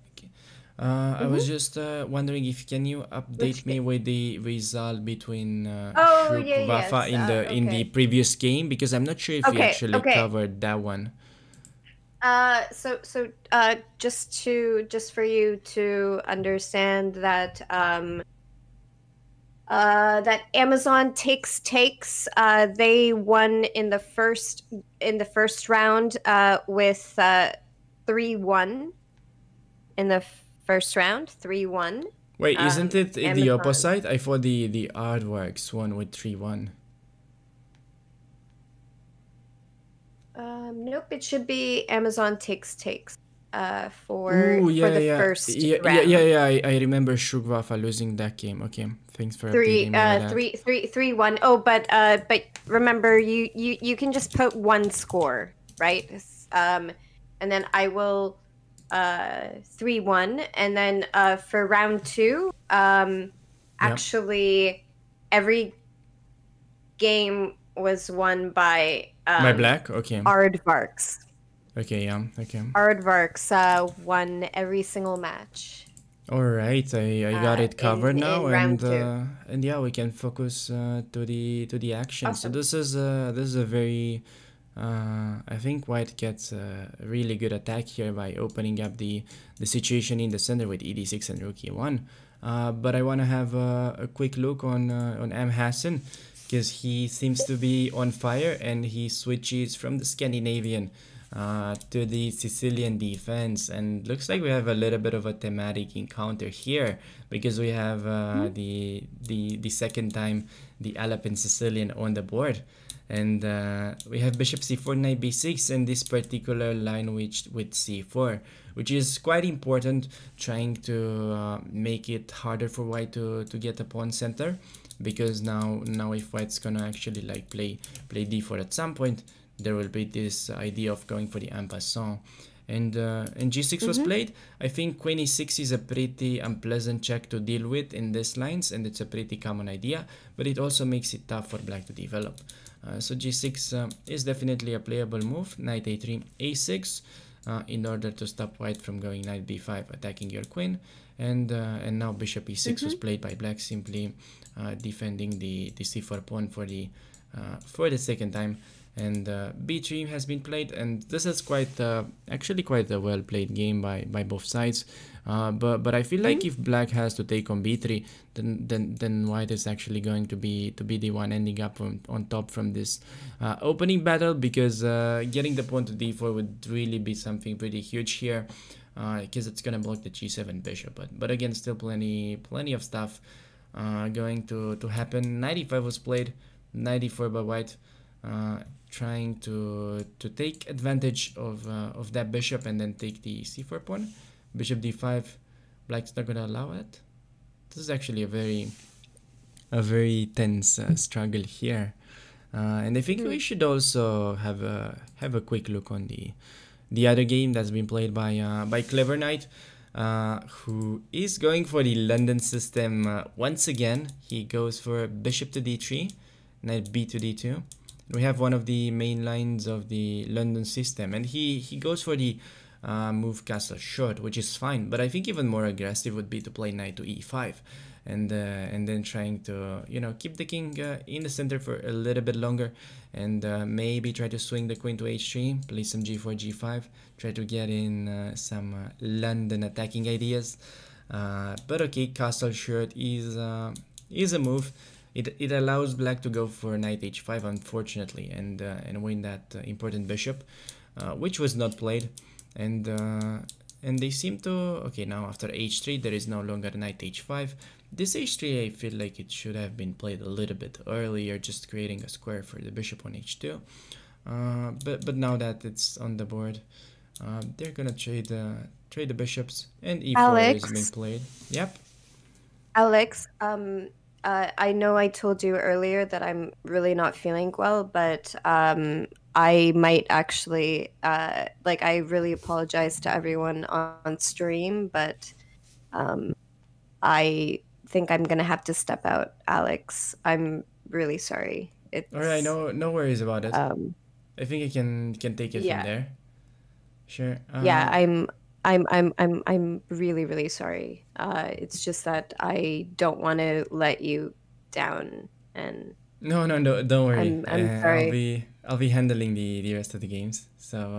I was just wondering if can you which update me with the result between oh Shrook yeah, Vafa yes. in the Okay. previous game, because I'm not sure if we Okay, actually okay. covered that one. Just for you to understand that that Amazon takes they won in the first round with 3-1 in the first round, 3-1. Wait, isn't it the Amazon. opposite? I thought the Aardvarks won with 3-1. Nope, it should be Amazon takes Ooh, for the yeah. first round. Yeah. I remember Shrook Vafa losing that game. Okay, thanks for updating Three, me with that. 3-1. Oh, but remember, you can just put one score, right? And then I will 3-1, and then for round two, Yeah. actually every game was won by By Black? Okay. Aardvarks. Okay, yeah, okay. Aardvarks won every single match All right, I got it covered now, in round two. and yeah, we can focus to the action. So Awesome. this is a very I think White gets a really good attack here by opening up the situation in the center with ED6 and Rook E1. But I want to have a quick look on M Hassan, because he seems to be on fire and he switches from the Scandinavian to the Sicilian defense, and looks like we have a little bit of a thematic encounter here, because we have the second time the Alapin Sicilian on the board, and we have bishop c4 knight b6 and this particular line with c4, which is quite important, trying to make it harder for White to get a pawn center, because now if White's gonna actually like play d4 at some point, there will be this idea of going for the en passant. And g6 was Mm-hmm. played. I think queen e6 is a pretty unpleasant check to deal with in these lines, and it's a pretty common idea, but it also makes it tough for Black to develop. So g6 is definitely a playable move. Knight a3, a6, in order to stop White from going knight b5, attacking your queen. And now bishop e6 was Mm-hmm. played by Black, simply defending the c4 pawn for the second time. and b3 has been played, and this is quite actually quite a well played game by both sides. But I feel like if black has to take on b3, then white is actually going to be the one ending up on top from this opening battle, because getting the pawn to d4 would really be something pretty huge here, because it's gonna block the g7 bishop. But again, still plenty of stuff going to happen. 95 was played, 94 by white, trying to take advantage of that bishop and then take the c4 pawn. Bishop d5, black's not gonna allow it. This is actually a very tense struggle here, and I think we should also have a quick look on the other game that's been played by Clever Knight, who is going for the London system once again. He goes for bishop to d3, knight b to d2. We have one of the main lines of the London system, and he goes for the move castle short, which is fine, but I think even more aggressive would be to play knight to e5, and then trying to, you know, keep the king in the center for a little bit longer, and maybe try to swing the queen to h3, play some g4 g5, try to get in some London attacking ideas. But okay, castle short is a move. It allows black to go for knight h5, unfortunately, and win that important bishop, which was not played. And they seem to, okay, now after h3 there is no longer knight h5. This h3, I feel like it should have been played a little bit earlier, just creating a square for the bishop on h2. But now that it's on the board, they're gonna trade the bishops, and e4 is being played. Yep. Alex, I know I told you earlier that I'm really not feeling well, but I might actually, like, I really apologize to everyone on stream, but I think I'm gonna have to step out, Alex. I'm really sorry. It's all right. No worries about it. I think I can take it from there. Sure. Yeah, I'm really, really sorry. It's just that I don't want to let you down, and no, don't worry. I'm sorry. I'll be handling the rest of the games. So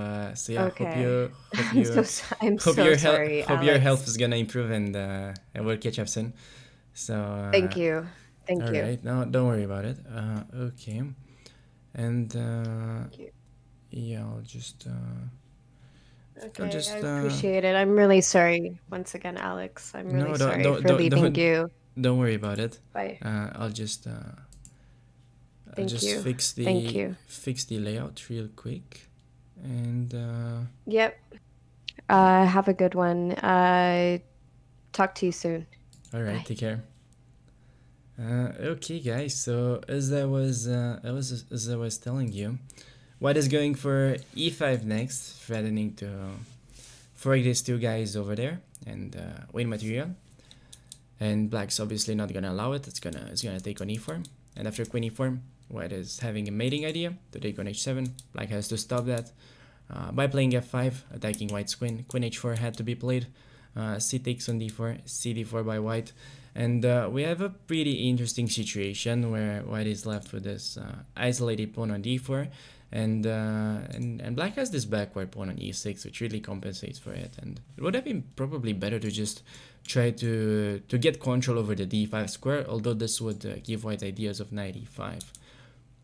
yeah, Okay. I'm so sorry. Hope your health is gonna improve, and we'll catch up soon. So thank you. All right. No, don't worry about it. Okay. And yeah, I'll just okay, I appreciate it. I'm really sorry once again, Alex. I'm really sorry for leaving you. Don't worry about it. Bye. I'll just Thank you. fix the layout real quick, and yep. Have a good one. Talk to you soon. All right. Bye. Take care. Okay, guys. So as I was telling you, white is going for e5 next, threatening to fork these two guys over there and win material. And black's obviously not gonna allow it. It's gonna take on e4, and after queen e4, white is having a mating idea to take on h7. Black has to stop that by playing f5, attacking white's queen. Queen h4 had to be played. C takes on d4, c d4 by white, and we have a pretty interesting situation where white is left with this isolated pawn on d4, and black has this backward pawn on e6, which really compensates for it. And it would have been probably better to just try to get control over the d5 square, although this would give white ideas of knight e5.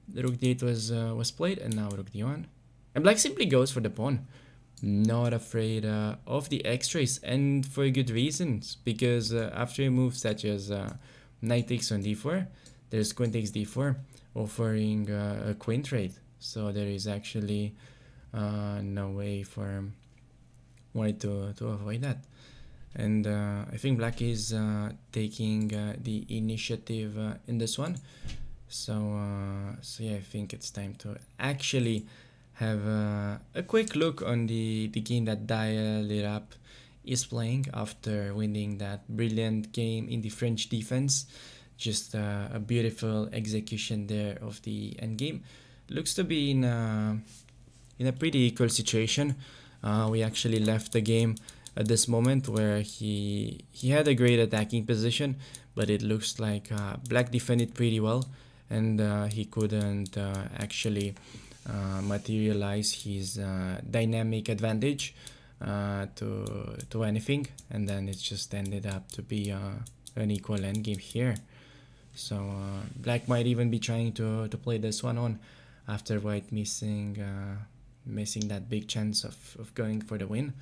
The rook d8 was played, and now rook d1, and black simply goes for the pawn. Not afraid of the x-rays, and for good reasons, because after a move such as knight takes on d4, there's queen takes d4, offering a queen trade. So there is actually no way for white to avoid that. And I think black is taking the initiative in this one. So yeah, I think it's time to actually have a quick look on the game that Dial It Up is playing after winning that brilliant game in the French defense. Just a beautiful execution there of the endgame. Looks to be in a pretty equal situation. We actually left the game at this moment where he had a great attacking position, but it looks like black defended pretty well, and he couldn't actually materialize his dynamic advantage to anything, and then it just ended up to be an equal endgame here. So black might even be trying to play this one on after white missing that big chance of going for the win.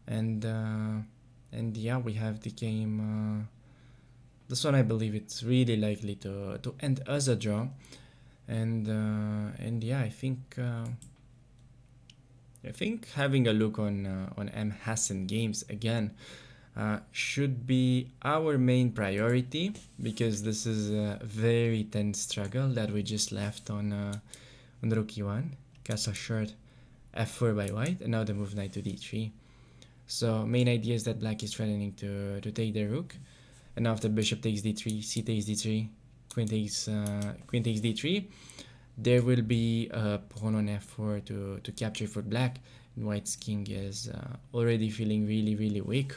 And yeah, we have the game. This one I believe it's really likely to end as a draw. And yeah, I think having a look on M Hassan games again should be our main priority, because this is a very tense struggle that we just left on rook e1, castle short, f4 by white, and now the move knight to d3. So main idea is that black is threatening to take the rook, and after bishop takes d3, c takes d3, queen takes d3, there will be a pawn on f4 to capture for black, and white's king is already feeling really weak.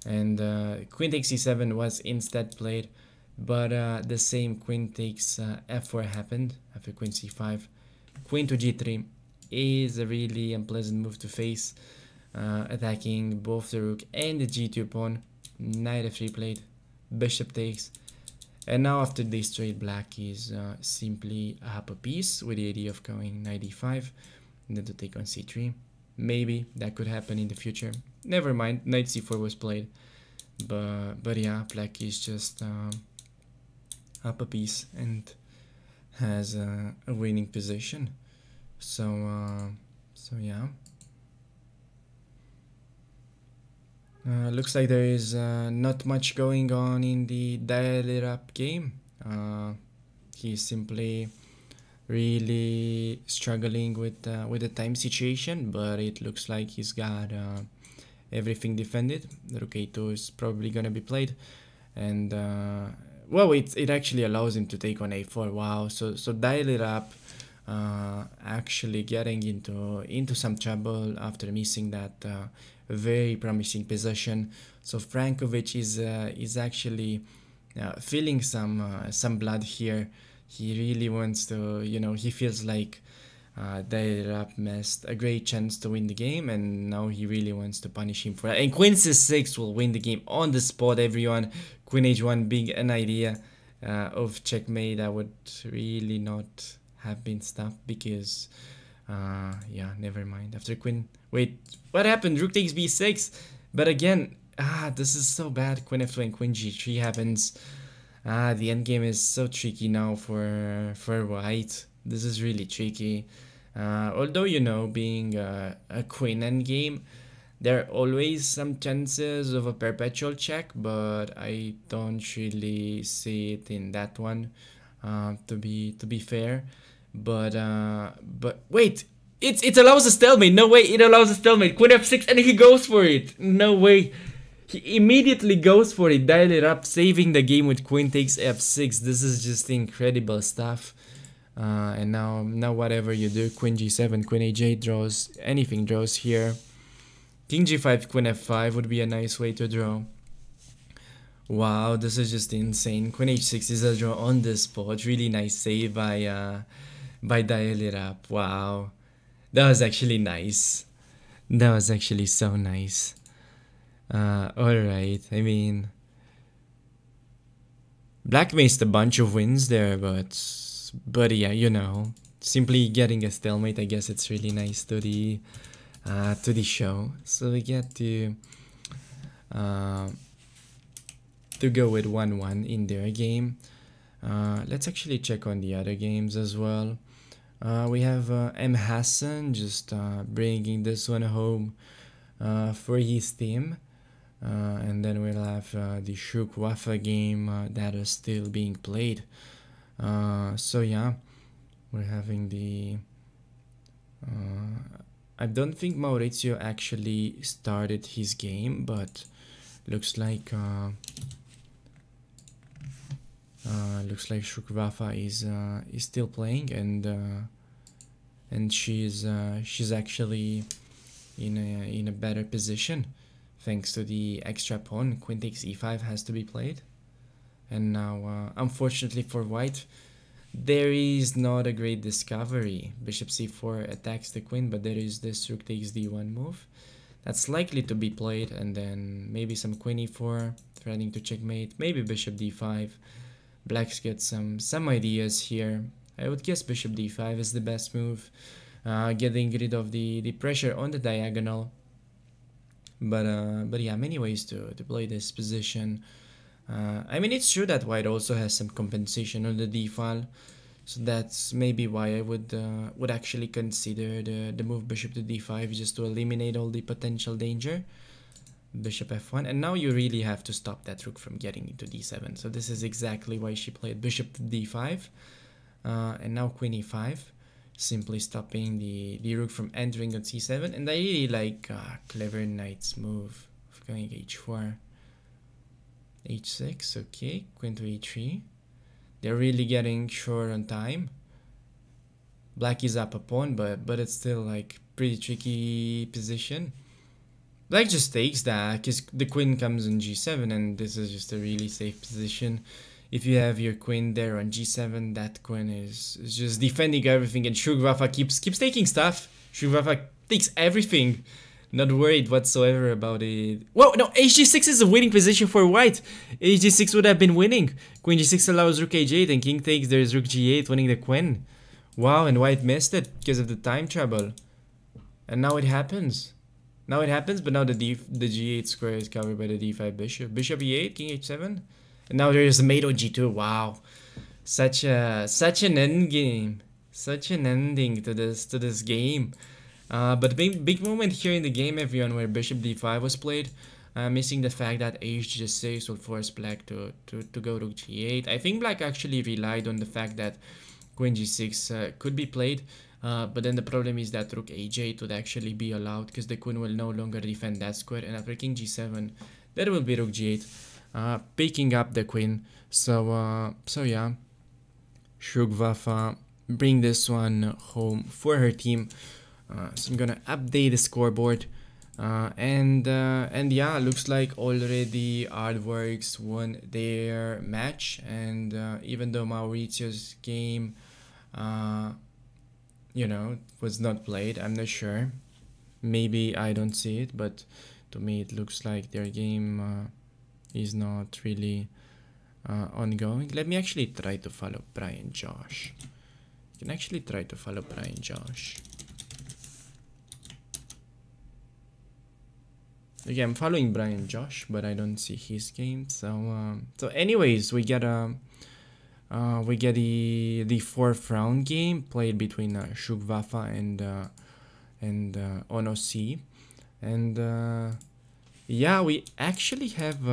And queen takes c7 was instead played, but the same queen takes f4 happened after queen c5. Queen to g3 is a really unpleasant move to face, attacking both the rook and the g2 pawn. Knight f3 played, bishop takes, and now after this trade, black is simply up a piece with the idea of going knight e5 and then to take on c3. Maybe that could happen in the future. Never mind, knight c4 was played, but yeah, black is just up a piece and has a winning position. So yeah. Looks like there is not much going on in the dial up game. He's simply really struggling with the time situation, but it looks like he's got everything defended. The rook a2 is probably gonna be played, and well, it actually allows him to take on a4. Wow, so dial it up, actually getting into some trouble after missing that very promising possession. So Frankovic is actually feeling some blood here. He really wants to, he feels like dial up missed a great chance to win the game, and now he really wants to punish him for that. And queen c6 will win the game on the spot, everyone. Queen h1 being an idea of checkmate that would really not have been stopped, because yeah, never mind. After queen, wait, what happened? Rook takes b6, but again, this is so bad. Queen f2 and queen g3 happens. The endgame is so tricky now for white. This is really tricky. Although, being a queen endgame, there are always some chances of a perpetual check, but I don't really see it in that one, to be fair. But wait, it allows a stalemate. No way, it allows a stalemate. Queen f6, and he goes for it. No way. He immediately goes for it, dial it up, saving the game with queen takes f6. This is just incredible stuff. And now whatever you do, queen g7, queen aj draws, anything draws here. King g5, queen f5 would be a nice way to draw. Wow, this is just insane. Queen h6 is a draw on the spot. Really nice save by dial it up. Wow, that was actually nice. That was actually so nice. Alright, I mean, black missed a bunch of wins there, but yeah, simply getting a stalemate, I guess it's really nice to the show. So we get to go with 1-1 in their game. Let's actually check on the other games as well. We have M Hassan just bringing this one home for his team. And then we'll have the Shuk Wafa game that is still being played. So yeah, we're having the I don't think Maurizio actually started his game, but looks like Shuk Wafa is still playing, and she's actually in a better position. Thanks to the extra pawn, queen takes e5 has to be played. And now, unfortunately for white, there is not a great discovery. Bishop c4 attacks the queen, but there is this rook takes d1 move. That's likely to be played, and then maybe some queen e4, threatening to checkmate. Maybe bishop d5. Blacks get some ideas here. I would guess bishop d5 is the best move, getting rid of the pressure on the diagonal. But yeah, many ways to play this position. I mean, it's true that white also has some compensation on the d file, so that's maybe why I would actually consider the move bishop to d5 just to eliminate all the potential danger. Bishop f1, and now you really have to stop that rook from getting into d7. So this is exactly why she played bishop to d5, and now queen e5, simply stopping the rook from entering on c7. And I really like clever knight's move of going h4, h6. Okay, queen to e3. They're really getting short on time. Black is up a pawn, but it's still like pretty tricky position. Black just takes that because the queen comes on g7, and this is just a really safe position. If you have your queen there on g7, that queen is just defending everything, and Shugvafa keeps taking stuff. Shugvafa takes everything, not worried whatsoever about it. Whoa, no, hg6 is a winning position for white. hg6 would have been winning. Queen g6 allows rook h8, and king takes, there's rook g8 winning the queen. Wow, and white missed it because of the time trouble. And now it happens. Now it happens, but now the g8 square is covered by the d5 bishop. Bishop e8, king h7. And now there is a mate on g2. Wow. Such an end game. Such an ending to this game. But big moment here in the game, everyone, where bishop d5 was played. Missing the fact that h6 will force black to go rook g8. I think black actually relied on the fact that queen g6 could be played. But then the problem is that rook h8 would actually be allowed because the queen will no longer defend that square, and after king g7 there will be rook g8 picking up the queen. So yeah, Shugvafa bring this one home for her team. So I'm gonna update the scoreboard, and yeah, looks like already Aardvarks won their match, and even though Mauricio's game you know, was not played, I'm not sure. Maybe I don't see it, but to me it looks like their game is not really ongoing. Let me actually try to follow Brian Josh. You can actually try to follow Brian Josh. Okay, I'm following Brian Josh, but I don't see his game. So anyways, we get the fourth round game played between Shugvafa and Ono C, and yeah, we actually have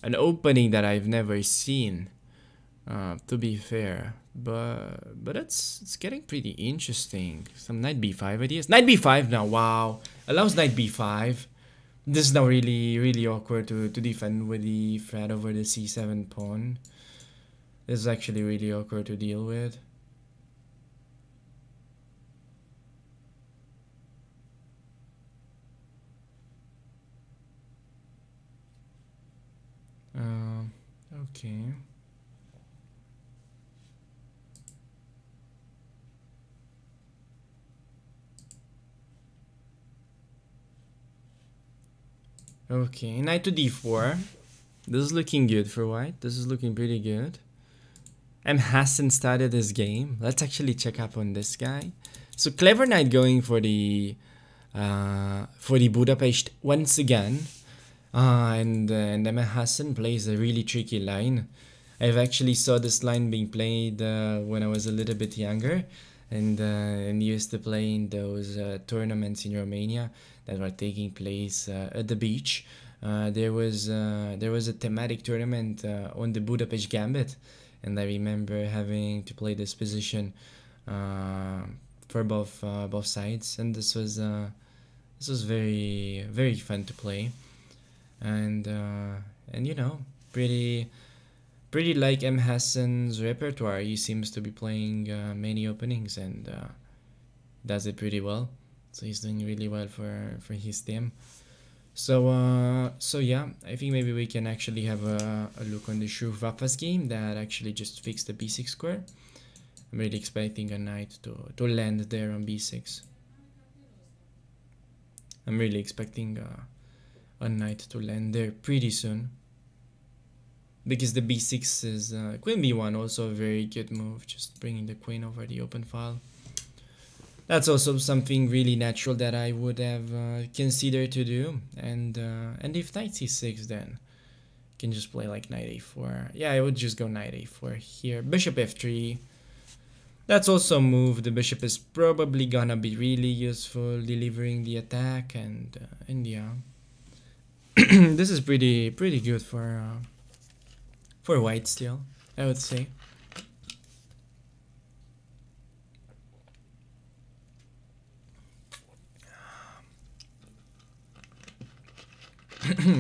an opening that I've never seen, to be fair, but it's getting pretty interesting. Some knight b5 ideas. Knight b5 now. Wow, allows knight b5. This is now really awkward to defend with the threat over the c7 pawn. This is actually really awkward to deal with. Okay. Okay, knight to d4. This is looking good for white. This is looking pretty good. M. Hassan started this game. Let's actually check up on this guy. So clever knight going for the Budapest once again. And M. Hassan plays a really tricky line. I've actually saw this line being played when I was a little bit younger, and used to play in those tournaments in Romania that were taking place at the beach. There was a thematic tournament on the Budapest Gambit, and I remember having to play this position for both sides, and this was very fun to play, and you know, pretty like M. Hassan's repertoire. He seems to be playing many openings and does it pretty well. So he's doing really well for his team. So yeah, I think maybe we can actually have a look on the Shuvappa's game that actually just fixed the b6 square. I'm really expecting a knight to land there on b6. I'm really expecting a knight to land there pretty soon. Because the b6 is queen b1, also a very good move, just bringing the queen over the open file. That's also something really natural that I would have considered to do. And if knight c6, then you can just play like knight a4. Yeah, I would just go knight a4 here. Bishop f3. That's also a move. The bishop is probably gonna be really useful delivering the attack, and yeah, this is pretty good for white still, I would say.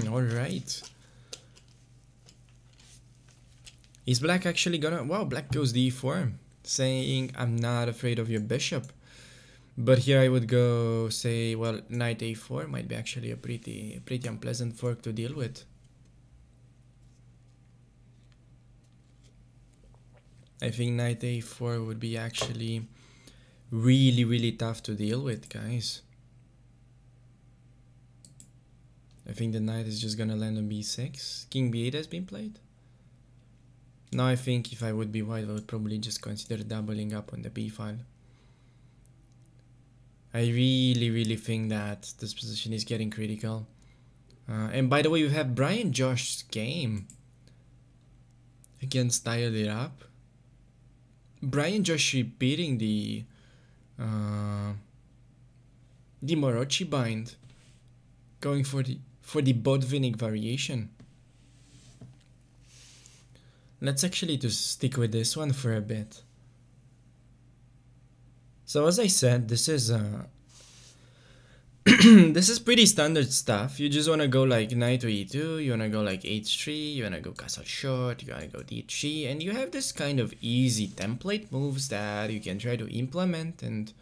All right. Is black actually gonna... Wow, black goes d4, saying I'm not afraid of your bishop. But here I would go say, well, knight a4 might be actually a pretty unpleasant fork to deal with. I think knight a4 would be actually really tough to deal with, guys. I think the knight is just gonna land on b6. King b8 has been played. Now I think if I would be white, I would probably just consider doubling up on the b file. I really think that this position is getting critical. And by the way, you have Brian Josh's game against Dial It Up. Brian Josh repeating the Morochi bind, going for the Botvinnik variation. Let's actually just stick with this one for a bit. So as I said, this is this is pretty standard stuff. You just wanna go like knight to e2, you wanna go like h3, you wanna go castle short, you wanna go d3, and you have this kind of easy template moves that you can try to implement. And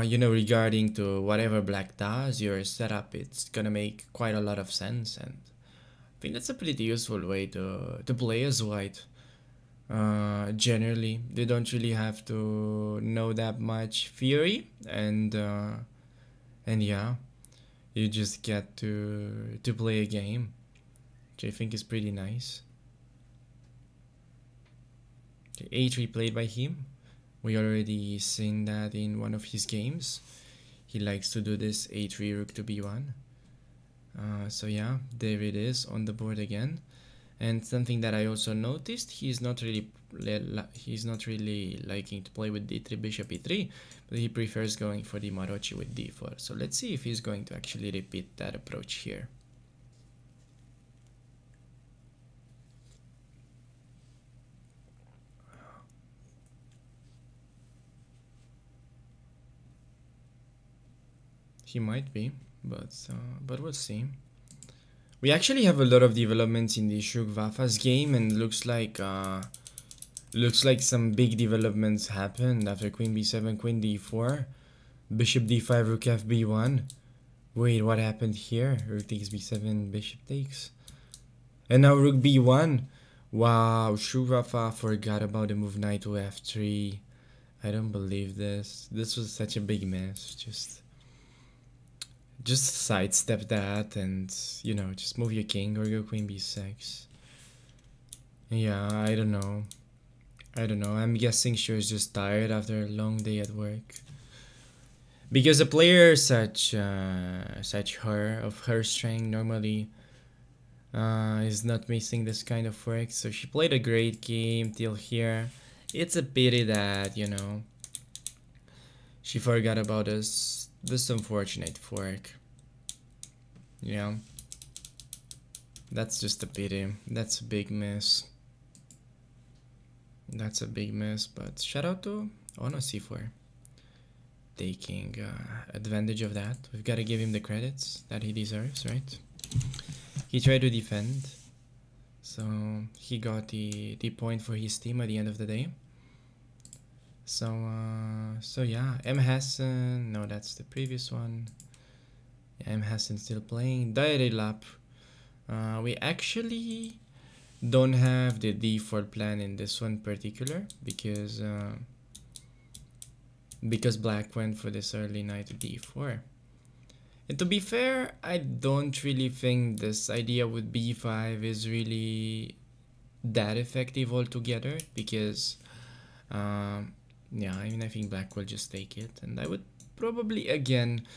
you know, regarding to whatever black does, your setup, it's gonna make quite a lot of sense. And I think that's a pretty useful way to play as white. Generally, they don't really have to know that much theory, and yeah, you just get to play a game, which I think is pretty nice. Okay, a3 played by him. We already seen that in one of his games. He likes to do this a3 rook to b1. So yeah, there it is on the board again. And something that I also noticed, he's not really liking to play with d3 bishop e3, but he prefers going for the Marochi with d4. So let's see if he's going to actually repeat that approach here. He might be, but we'll see. We actually have a lot of developments in the Shuvappa's game, and looks like some big developments happened after queen b7, queen d4, bishop d5, rook fb1. Wait, what happened here? Rook takes b7, bishop takes, and now rook b1. Wow, Shuvappa forgot about the move knight to f3. I don't believe this. This was such a big mess. Just sidestep that and, you know, just move your king or go queen b6. Yeah, I don't know. I'm guessing she was just tired after a long day at work. Because a player such her of her strength normally is not missing this kind of work. So she played a great game till here. It's a pity that, you know, she forgot about this unfortunate fork. Yeah, that's just a pity. That's a big miss. But shout out to Ono c4 taking advantage of that. We've got to give him the credits that he deserves, right? He tried to defend, so he got the point for his team at the end of the day. So yeah, M Hassan, no, that's the previous one. Yeah, M Hassan still playing. Diary lap. We actually don't have the default plan in this one particular because black went for this early knight to d4. And to be fair, I don't really think this idea with b5 is really that effective altogether because yeah, I mean, I think black will just take it, and I would probably again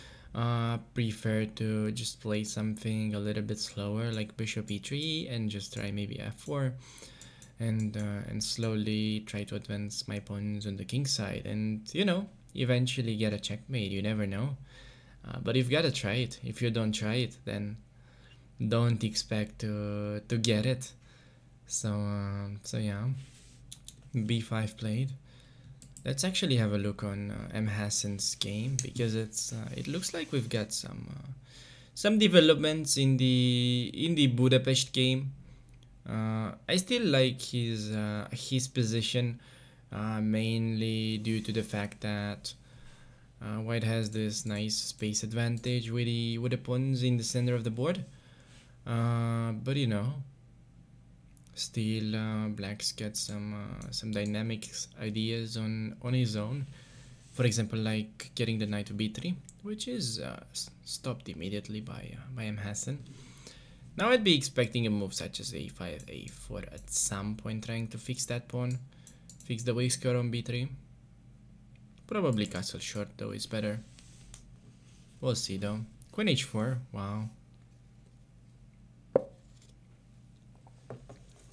prefer to just play something a little bit slower like bishop e3 and just try maybe f4 and slowly try to advance my pawns on the king side and, you know, eventually get a checkmate. You never know. But you've got to try it. If you don't try it, then don't expect to get it. So yeah, b5 played. Let's actually have a look on M Hassan's game because it looks like we've got some developments in the Budapest game. I still like his position, mainly due to the fact that white has this nice space advantage with the pawns in the center of the board. But you know, still black's got some dynamic ideas on his own. For example, like getting the knight to b3, which is stopped immediately by M Hassan. Now I'd be expecting a move such as a5, a4 at some point, trying to fix that pawn, fix the weak square on b3. Probably castle short though is better. We'll see though. Queen h4, wow.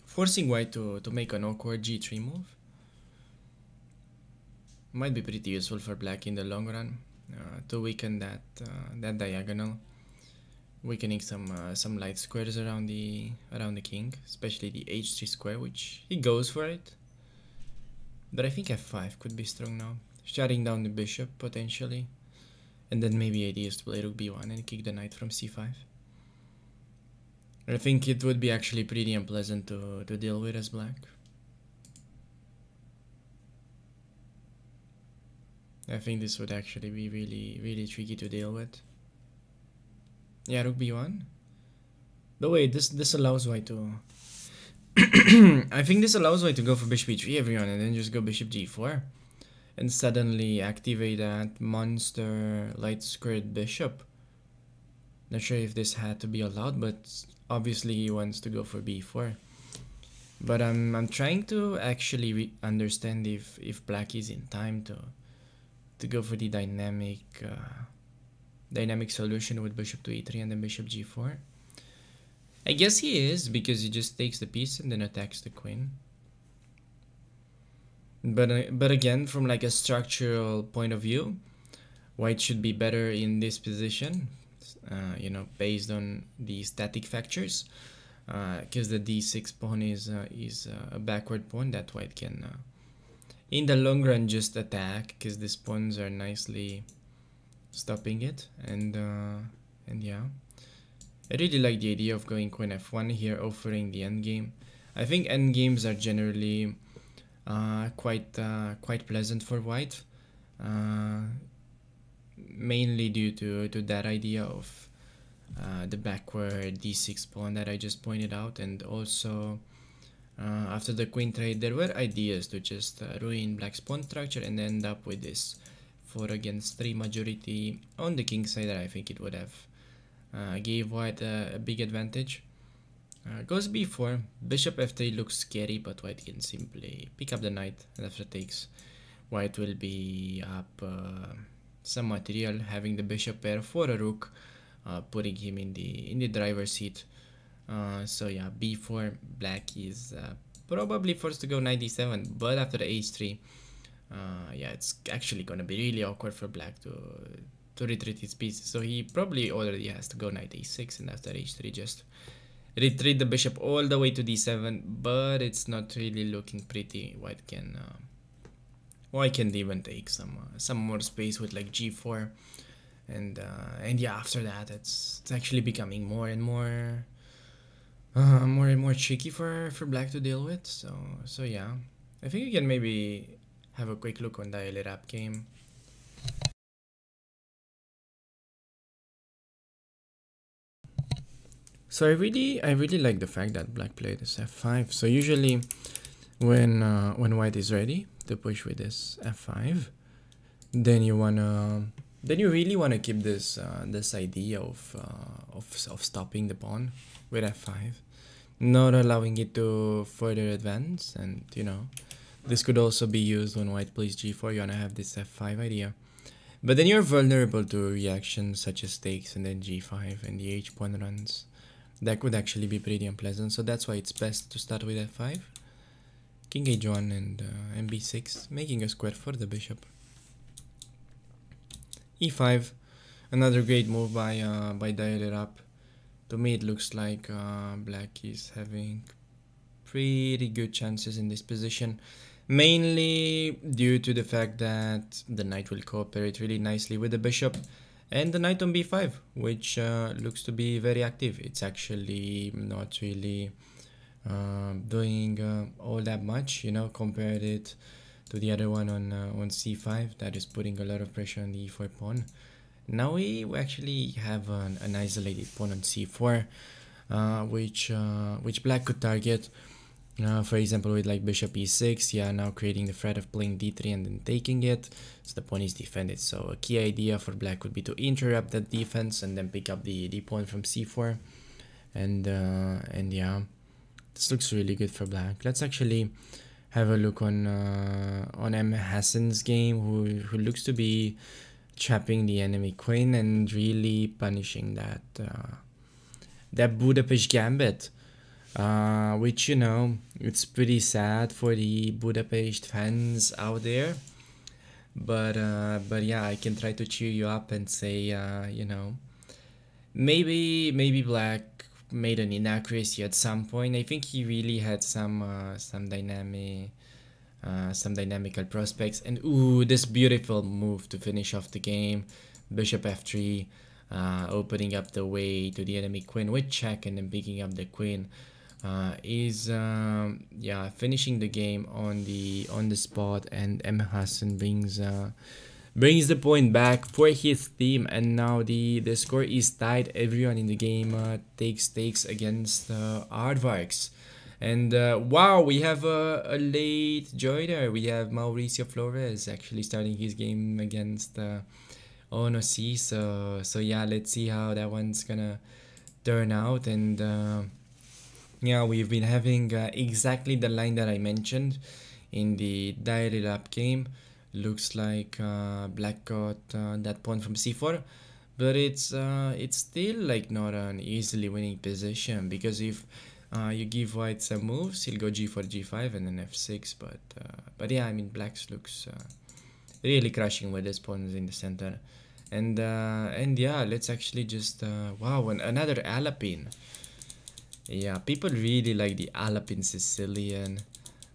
Forcing white to make an awkward g3 move. Might be pretty useful for black in the long run to weaken that diagonal. Weakening some light squares around the king, especially the h3 square, which he goes for it. But I think f5 could be strong now, shutting down the bishop potentially, and then maybe idea is to play rook b1 and kick the knight from c5. I think it would be actually pretty unpleasant to deal with as black. I think this would actually be really tricky to deal with. Yeah, rook b1. But wait, this allows white to... I think this allows white to go for bishop e3 everyone and then just go bishop g4. And suddenly activate that monster light squared bishop. Not sure if this had to be allowed, but obviously he wants to go for b4. But I'm trying to actually understand if black is in time to go for the dynamic solution with bishop to e3 and then bishop g4. I guess he is, because he just takes the piece and then attacks the queen. But again, from like a structural point of view, white should be better in this position, you know, based on the static factors, because the d6 pawn is a backward pawn that white can, in the long run, just attack, because these pawns are nicely stopping it. And yeah, I really like the idea of going queen f1 here, offering the endgame. I think endgames are generally quite pleasant for white, mainly due to that idea of the backward d6 pawn that I just pointed out, and also after the queen trade there were ideas to just ruin black's pawn structure and end up with this 4 against 3 majority on the king side that I think it would have gave white a big advantage. Goes b4, bishop f3 looks scary, but white can simply pick up the knight, and after takes, white will be up some material, having the bishop pair for a rook, putting him in the driver's seat. So yeah, b4, black is probably forced to go knight d7, but after the h3, yeah, it's actually gonna be really awkward for black to retreat his pieces. So he probably already has to go knight a6, and after h3 just retreat the bishop all the way to d7, but it's not really looking pretty. White can even take some more space with like g4, and yeah, after that it's actually becoming more and more tricky for black to deal with. So yeah, I think you can maybe have a quick look on the early rap game. So I really like the fact that black played this f5. So usually when white is ready to push with this f5, then you really wanna keep this this idea of stopping the pawn with f5, not allowing it to further advance. And this could also be used when white plays g4. You wanna have this f5 idea, but then you're vulnerable to reactions such as takes and then g5 and the h pawn runs. That could actually be pretty unpleasant. So that's why it's best to start with f5, king h1 and b6, making a square for the bishop. e5, another great move by dial it up. To me, it looks like black is having pretty good chances in this position, mainly due to the fact that the knight will cooperate really nicely with the bishop, and the knight on b5, which looks to be very active. It's actually not really doing all that much, compared it to the other one on c5 that is putting a lot of pressure on the e4 pawn. Now we actually have an isolated pawn on c4, which black could target. For example, with like bishop e6, yeah, now creating the threat of playing d3 and then taking it, so the pawn is defended. So a key idea for black would be to interrupt that defense and then pick up the pawn from c4, and yeah, this looks really good for black. Let's actually have a look on M. Hassan's game, who looks to be trapping the enemy queen and really punishing that that Budapest gambit. Which it's pretty sad for the Budapest fans out there, but yeah, I can try to cheer you up and say maybe black made an inaccuracy at some point. I think he really had some dynamical prospects. And ooh, this beautiful move to finish off the game, bishop f3, opening up the way to the enemy queen with check and then picking up the queen. Is yeah, finishing the game on the spot, and M. Hassan brings the point back for his team, and now the score is tied. Everyone in the game takes against Aardvarks. And wow, we have a late joiner. We have Mauricio Flores actually starting his game against Ono C. So yeah, let's see how that one's gonna turn out. And yeah, we've been having exactly the line that I mentioned in the dial up game. Looks like black got that pawn from c4, but it's still like not an easily winning position, because if you give white some moves, he'll go g4, g5, and then f6. But yeah, I mean, black's looks really crushing with his pawns in the center. And yeah, let's actually just wow, another Alapin. Yeah, people really like the Alapin Sicilian.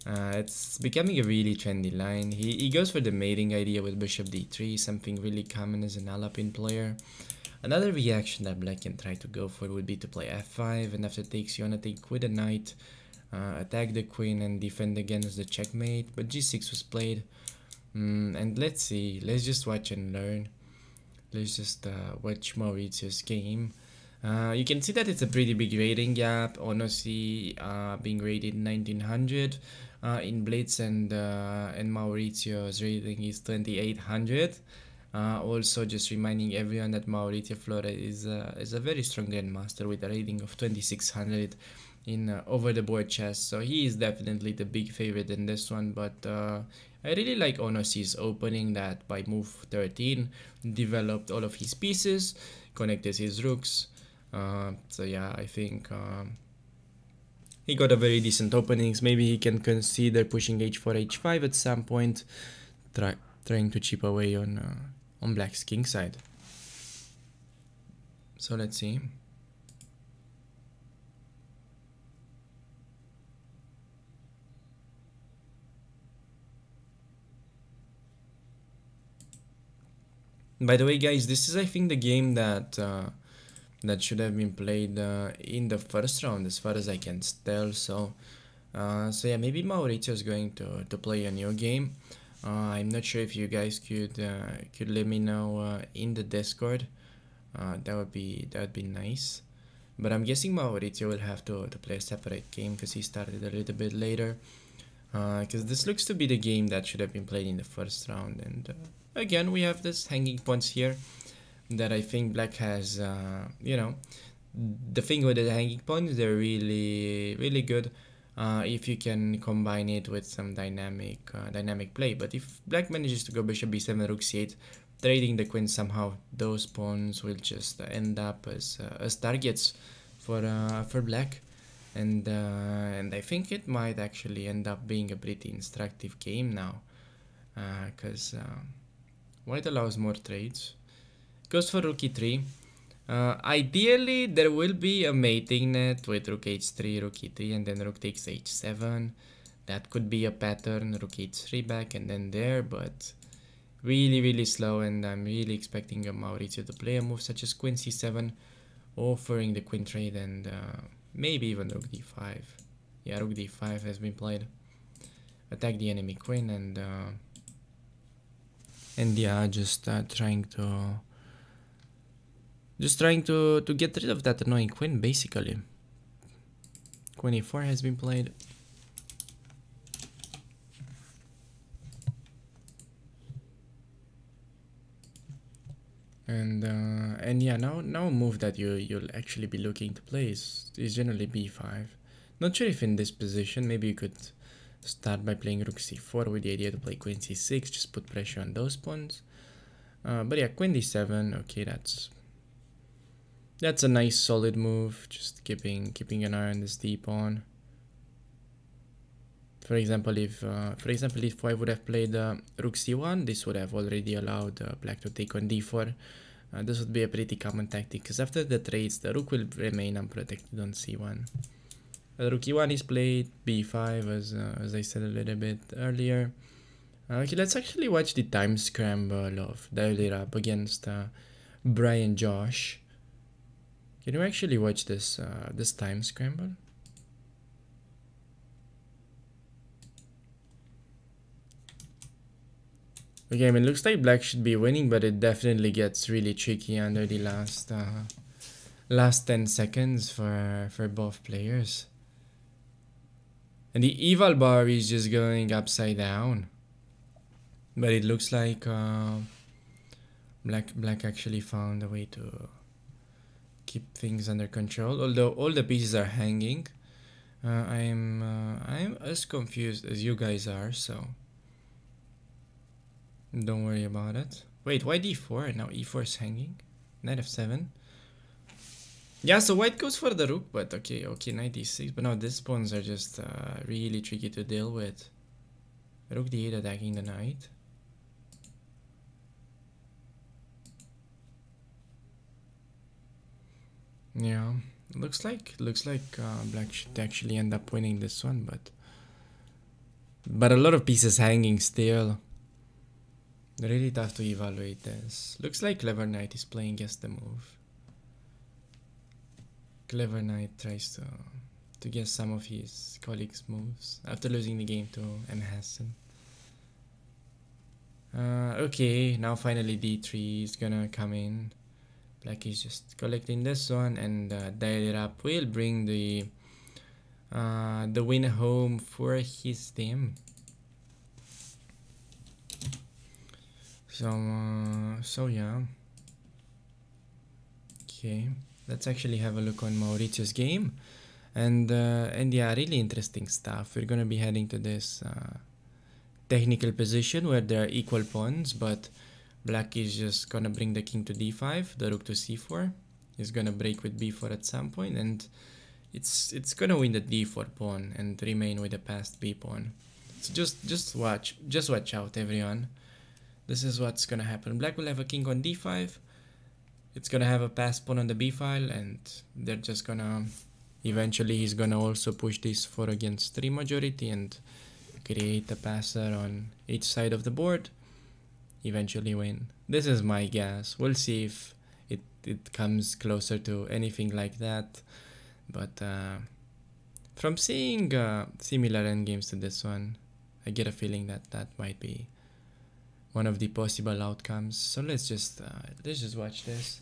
It's becoming a really trendy line. He goes for the mating idea with bishop d3, something really common as an Alapin player. Another reaction that black can try to go for would be to play f5, and after takes you wanna take with a knight, attack the queen and defend against the checkmate, but g6 was played. And let's see, let's just watch and learn. Let's just watch Mauricio's game. You can see that it's a pretty big rating gap. Honestly, being rated 1900 in Blitz, and Mauricio's rating is 2800. Also, just reminding everyone that Mauricio Flores is a very strong grandmaster with a rating of 2600 in over the board chess. So he is definitely the big favorite in this one. But I really like Onosi's opening that by move 13 developed all of his pieces, connected his rooks. So yeah, I think he got a very decent openings. Maybe he can consider pushing h4, h5 at some point, trying to chip away on black's king side. So let's see. By the way, guys, this is, I think, the game that that should have been played in the first round, as far as I can tell. So yeah, maybe Mauricio is going to play a new game. I'm not sure if you guys could let me know in the Discord. That would be nice. But I'm guessing Maurizio will have to play a separate game because he started a little bit later. Because this looks to be the game that should have been played in the first round. And again, we have this hanging pawns here that I think black has, you know, the thing with the hanging pawns, they're really, really good if you can combine it with some dynamic play. But if black manages to go bishop b7, rook c8, trading the queen somehow, those pawns will just end up as targets for black. And I think it might actually end up being a pretty instructive game now, because white allows more trades. Goes for rook e3. Ideally, there will be a mating net with rook h3, rook e3, and then rook takes h7. That could be a pattern, rook h3 back and then there, but really, really slow, and I'm really expecting Maurizio to play a move such as queen c7, offering the queen trade, and maybe even rook d5. Yeah, rook d5 has been played. Attack the enemy queen, and yeah, just trying to get rid of that annoying queen, basically. Queen e4 has been played. And yeah, now a move that you'll actually be looking to play is generally b5. Not sure if in this position, maybe you could start by playing rook c4 with the idea to play queen c6, just put pressure on those pawns. But yeah, queen d7, okay, that's a nice solid move, just keeping an eye on this d pawn. For example, if I would have played rook c1, this would have already allowed black to take on d4. This would be a pretty common tactic, because after the trades, the rook will remain unprotected on c1. Rook e1 is played, b5, as I said a little bit earlier. Okay, let's actually watch the time scramble of Dial It Up against Brian Josh. Can you actually watch this this time scramble? Okay, I mean, looks like black should be winning, but it definitely gets really tricky under the last 10 seconds for both players. And the eval bar is just going upside down. But it looks like black actually found a way to keep things under control. Although all the pieces are hanging, I'm as confused as you guys are, so don't worry about it. Wait, why d4? Now e4 is hanging. Knight f7. Yeah, so white goes for the rook, but okay, knight d6. But now these pawns are just really tricky to deal with. Rook d8 attacking the knight. Yeah, looks like black should actually end up winning this one, but a lot of pieces hanging still. Really tough to evaluate this. Looks like Clever Knight is playing against the move. Clever Knight tries to guess some of his colleagues' moves after losing the game to M. Hassan. Okay, now finally d3 is gonna come in. Black is just collecting this one, and Dial It Up will bring the win home for his team. So yeah. Okay, let's actually have a look on Maurizio's game, and yeah, really interesting stuff. We're gonna be heading to this technical position where there are equal pawns, but black is just gonna bring the king to d5, the rook to c4. He's gonna break with b4 at some point, and it's gonna win the d4 pawn and remain with the passed b pawn. So just watch out, everyone. This is what's gonna happen. Black will have a king on d5. It's gonna have a passed pawn on the b file, and they're just gonna eventually he's gonna also push this 4 against 3 majority and create a passer on each side of the board. Eventually win. This is my guess. We'll see if it comes closer to anything like that. But from seeing similar endgames to this one, I get a feeling that might be one of the possible outcomes. So let's just watch this.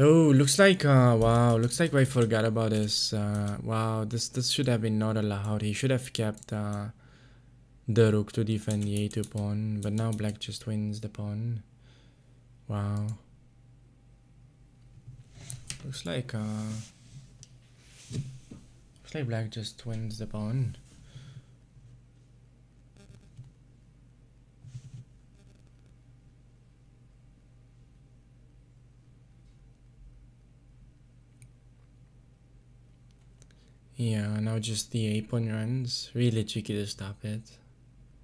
Oh, looks like wow, looks like I forgot about this. Wow, this should have been not allowed. He should have kept the rook to defend the a2 pawn, but now black just wins the pawn. Wow. Looks like black just wins the pawn. Yeah, now just the a pawn runs. Really tricky to stop it.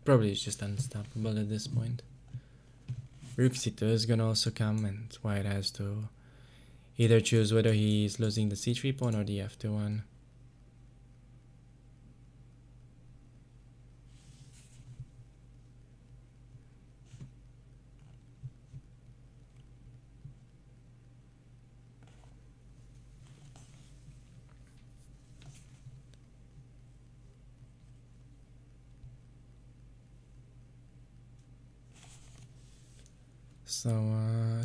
Probably it's just unstoppable at this point. Rook c2 is gonna also come, and white has to either choose whether he's losing the c3 pawn or the f2 one.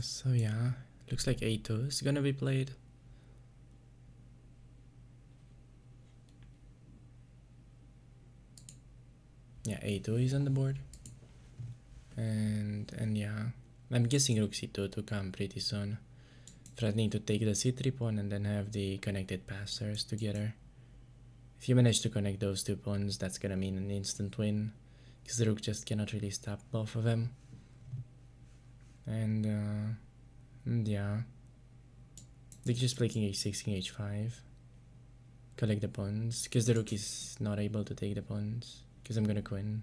So yeah, looks like a2 is gonna be played. Yeah, a2 is on the board, and yeah, I'm guessing rook c2 to come pretty soon, threatening to take the c3 pawn and then have the connected passers together. If you manage to connect those two pawns, that's gonna mean an instant win, because the rook just cannot really stop both of them. And yeah, they just play king h6, king h5, collect the pawns, because the rook is not able to take the pawns, because I'm gonna queen.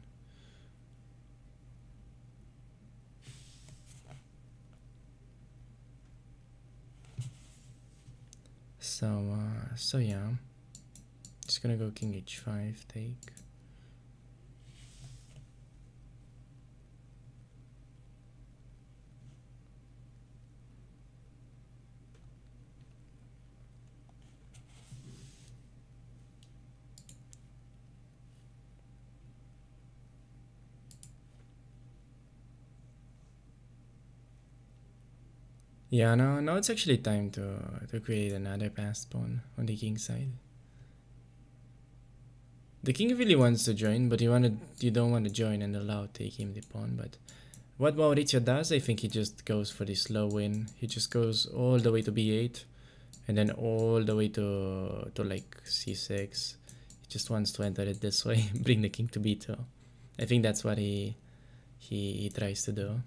So yeah, just gonna go king h5, take. Yeah, now it's actually time to create another passed pawn on the king side. The king really wants to join, but you don't want to join and allow take him the pawn. But what Mauricio does, I think he just goes for the slow win. He just goes all the way to b8, and then all the way to like c6. He just wants to enter it this way, bring the king to b2. I think that's what he tries to do.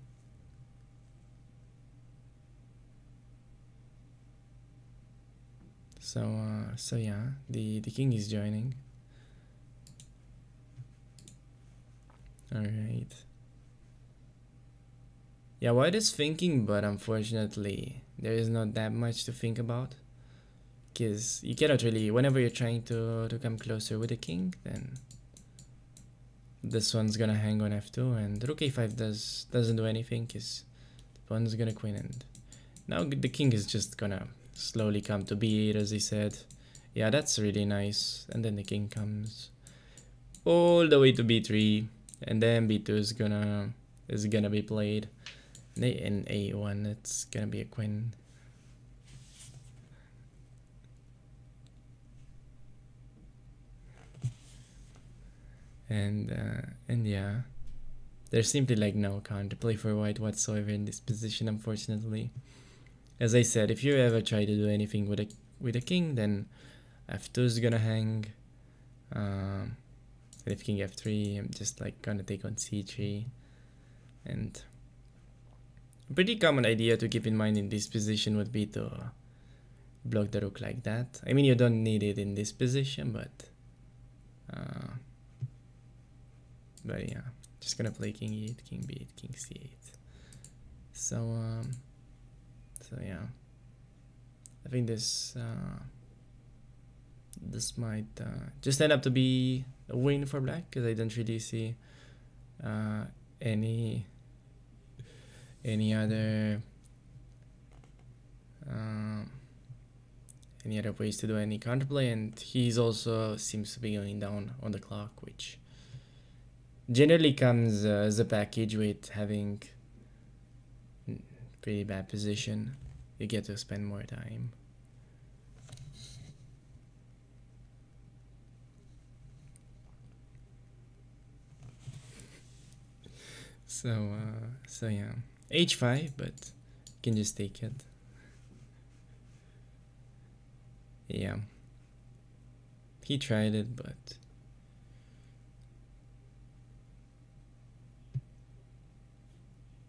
So yeah, the king is joining. All right. Yeah, white is thinking, but unfortunately, there is not that much to think about. Because you cannot really, whenever you're trying to come closer with the king, then this one's gonna hang on f2, and rook a5 doesn't do anything, because the pawn's gonna queen, and now the king is just gonna slowly come to b8, as he said. Yeah, that's really nice. And then the king comes all the way to b3, and then b2 is gonna be played. In a1, it's gonna be a queen. And yeah, there's simply like no counterplay for white whatsoever in this position, unfortunately. As I said, if you ever try to do anything with a king, then f2 is gonna hang. And if king f3, I'm just like gonna take on c3. And a pretty common idea to keep in mind in this position would be to block the rook like that. I mean, you don't need it in this position, but yeah, just gonna play king e8, king b8, king c8. So yeah, I think this might just end up to be a win for black, because I don't really see any other ways to do any counterplay, and he's also seems to be going down on the clock, which generally comes as a package with having pretty bad position. you get to spend more time. So yeah, H5, but you can just take it. Yeah, he tried it, but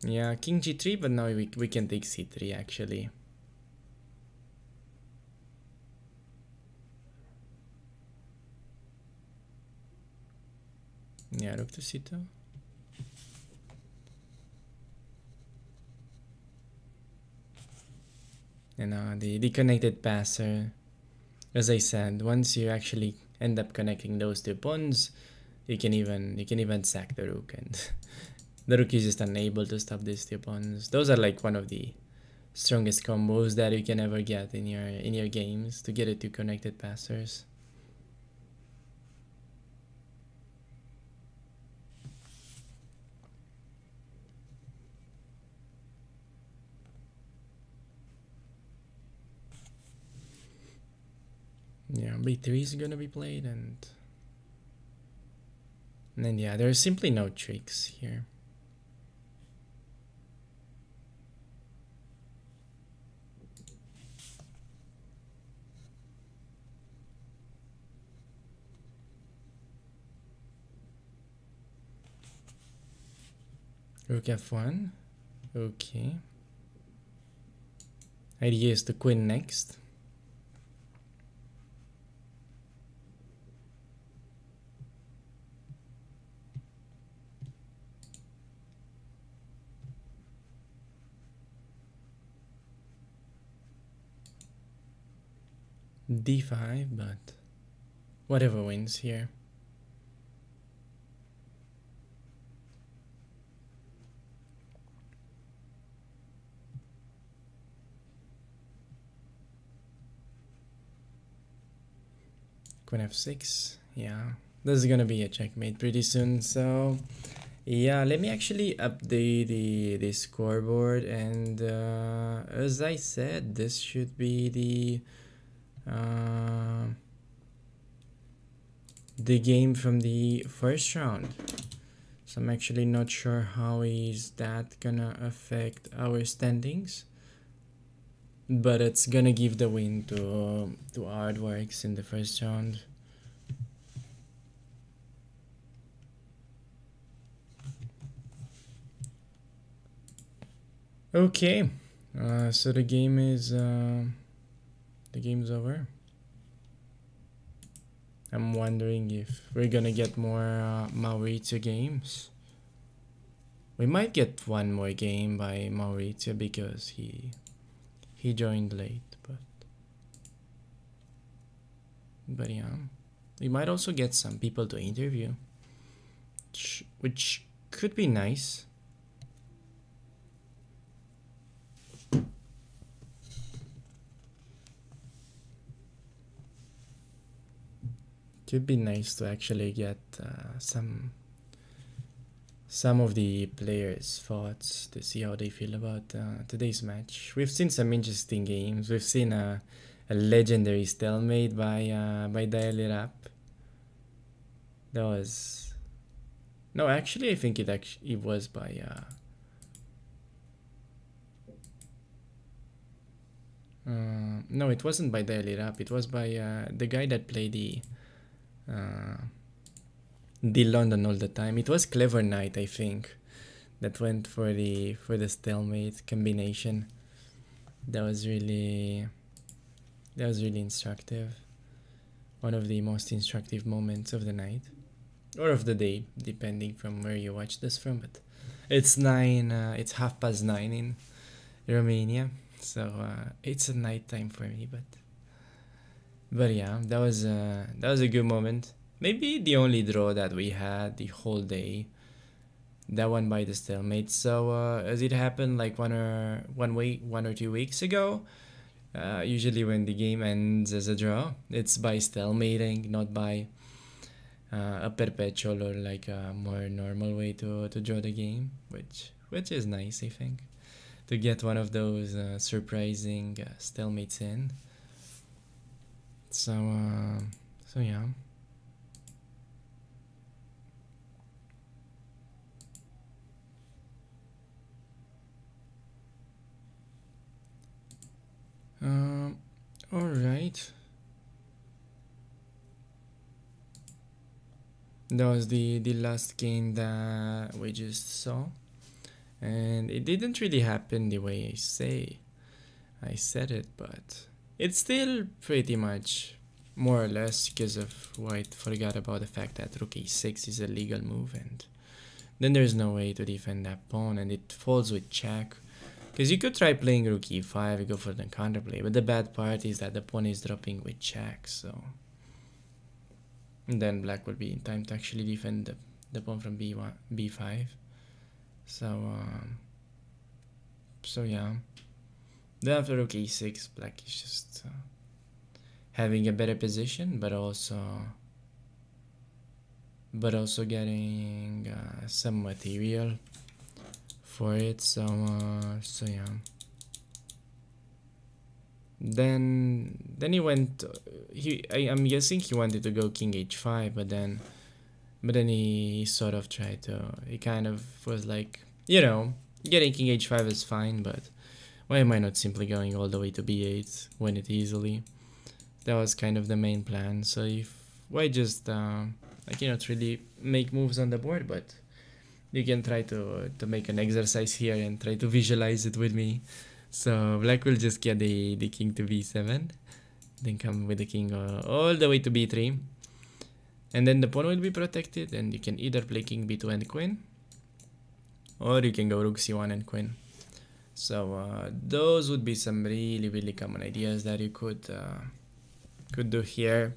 yeah, King G3, but now we can take C3 actually. Yeah, rook to C2. And the connected passer, as I said, once you actually end up connecting those two pawns, you can even sack the rook, and the rook is just unable to stop these two pawns. Those are like one of the strongest combos that you can ever get in your games, to get it to connected passers. Yeah, B3 is gonna be played, and then yeah, there's simply no tricks here. Rook F1. Okay. Idea is to queen next. D5, but whatever wins here. Queen F6. Yeah, this is gonna be a checkmate pretty soon. So yeah, let me actually update the scoreboard, and as I said, this should be the game from the first round. So I'm actually not sure how is that gonna affect our standings, but it's gonna give the win to Aardvarks in the first round. Okay, so the game's over. I'm wondering if we're gonna get more Mauricio games. We might get one more game by Mauricio because he joined late, but yeah, we might also get some people to interview, which could be nice. Could be nice to actually get some of the players' thoughts to see how they feel about today's match. We've seen some interesting games. We've seen a legendary stalemate by Daily Rap. That was no, actually, I think it was by no, it wasn't by Daily Rap. It was by the guy that played the London all the time. It was Clever Knight, I think, that went for the stalemate combination. That was really instructive. One of the most instructive moments of the night, or of the day, depending from where you watch this from. But it's 9:30 in Romania, so it's a night time for me. But yeah, that was a good moment. Maybe the only draw that we had the whole day. That one by the stalemate. So as it happened like 1 or 2 weeks ago, usually when the game ends as a draw, it's by stalemating, not by a perpetual or like a more normal way to draw the game, which is nice, I think. to get one of those surprising stalemates in. So yeah. All right. That was the last game that we just saw, and it didn't really happen the way I said it, but it's still pretty much more or less because of White forgot about the fact that rook e6 is a legal move, and then there's no way to defend that pawn, and it falls with check. Because you could try playing rook e5, go for the counterplay, but the bad part is that the pawn is dropping with check, so... And then black will be in time to actually defend the pawn from b1, b5. So yeah. Then after rook e6, black is just having a better position, but also getting some material for it. So yeah. Then he went. I'm guessing he wanted to go king h5, but then he sort of tried to. He kind of was like, getting king h5 is fine, but why am I not simply going all the way to b8, win it easily? That was kind of the main plan. So why just I cannot really make moves on the board, but you can try to make an exercise here and try to visualize it with me. So black will just get the king to b7, then come with the king all the way to b3, and then the pawn will be protected, and you can either play king b2 and queen, or you can go rook c1 and queen. So those would be some really common ideas that you could do here.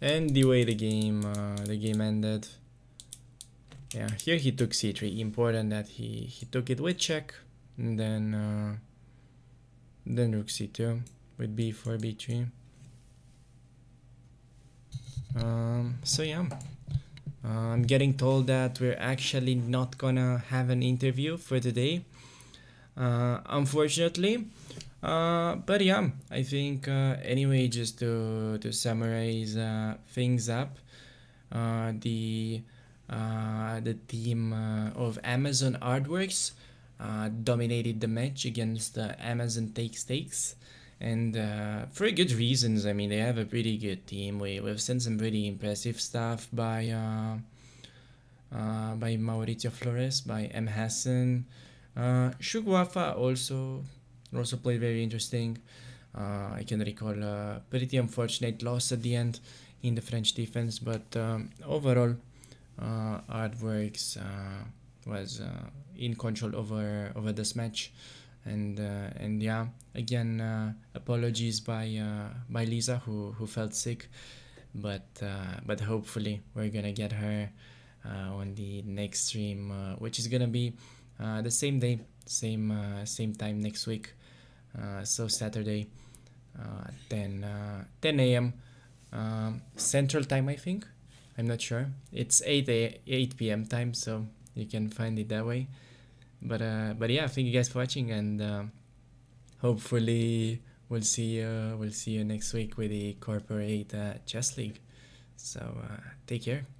And the way the game ended, yeah, here he took c3. Important that he took it with check, and then rook c2 with b4, b3. So yeah, I'm getting told that we're actually not gonna have an interview for today, unfortunately. But yeah, I think anyway, just to summarize things up, the team of Amazon Aardvarks dominated the match against Amazon Take Stakes, and for good reasons. I mean, they have a pretty good team. We've seen some pretty impressive stuff by Mauricio Flores, by M. Hassan. Shugwafa also played very interesting. I can recall a pretty unfortunate loss at the end in the French defense, but overall, Aardvarks was in control over this match, and yeah, again, apologies by Lisa who felt sick, but hopefully we're gonna get her on the next stream, which is gonna be the same day, same time next week. So Saturday, 10 a.m. Central Time, I think. I'm not sure. It's 8 p.m. time, so you can find it that way. But yeah, thank you guys for watching, and hopefully we'll see you next week with the corporate chess league. So take care.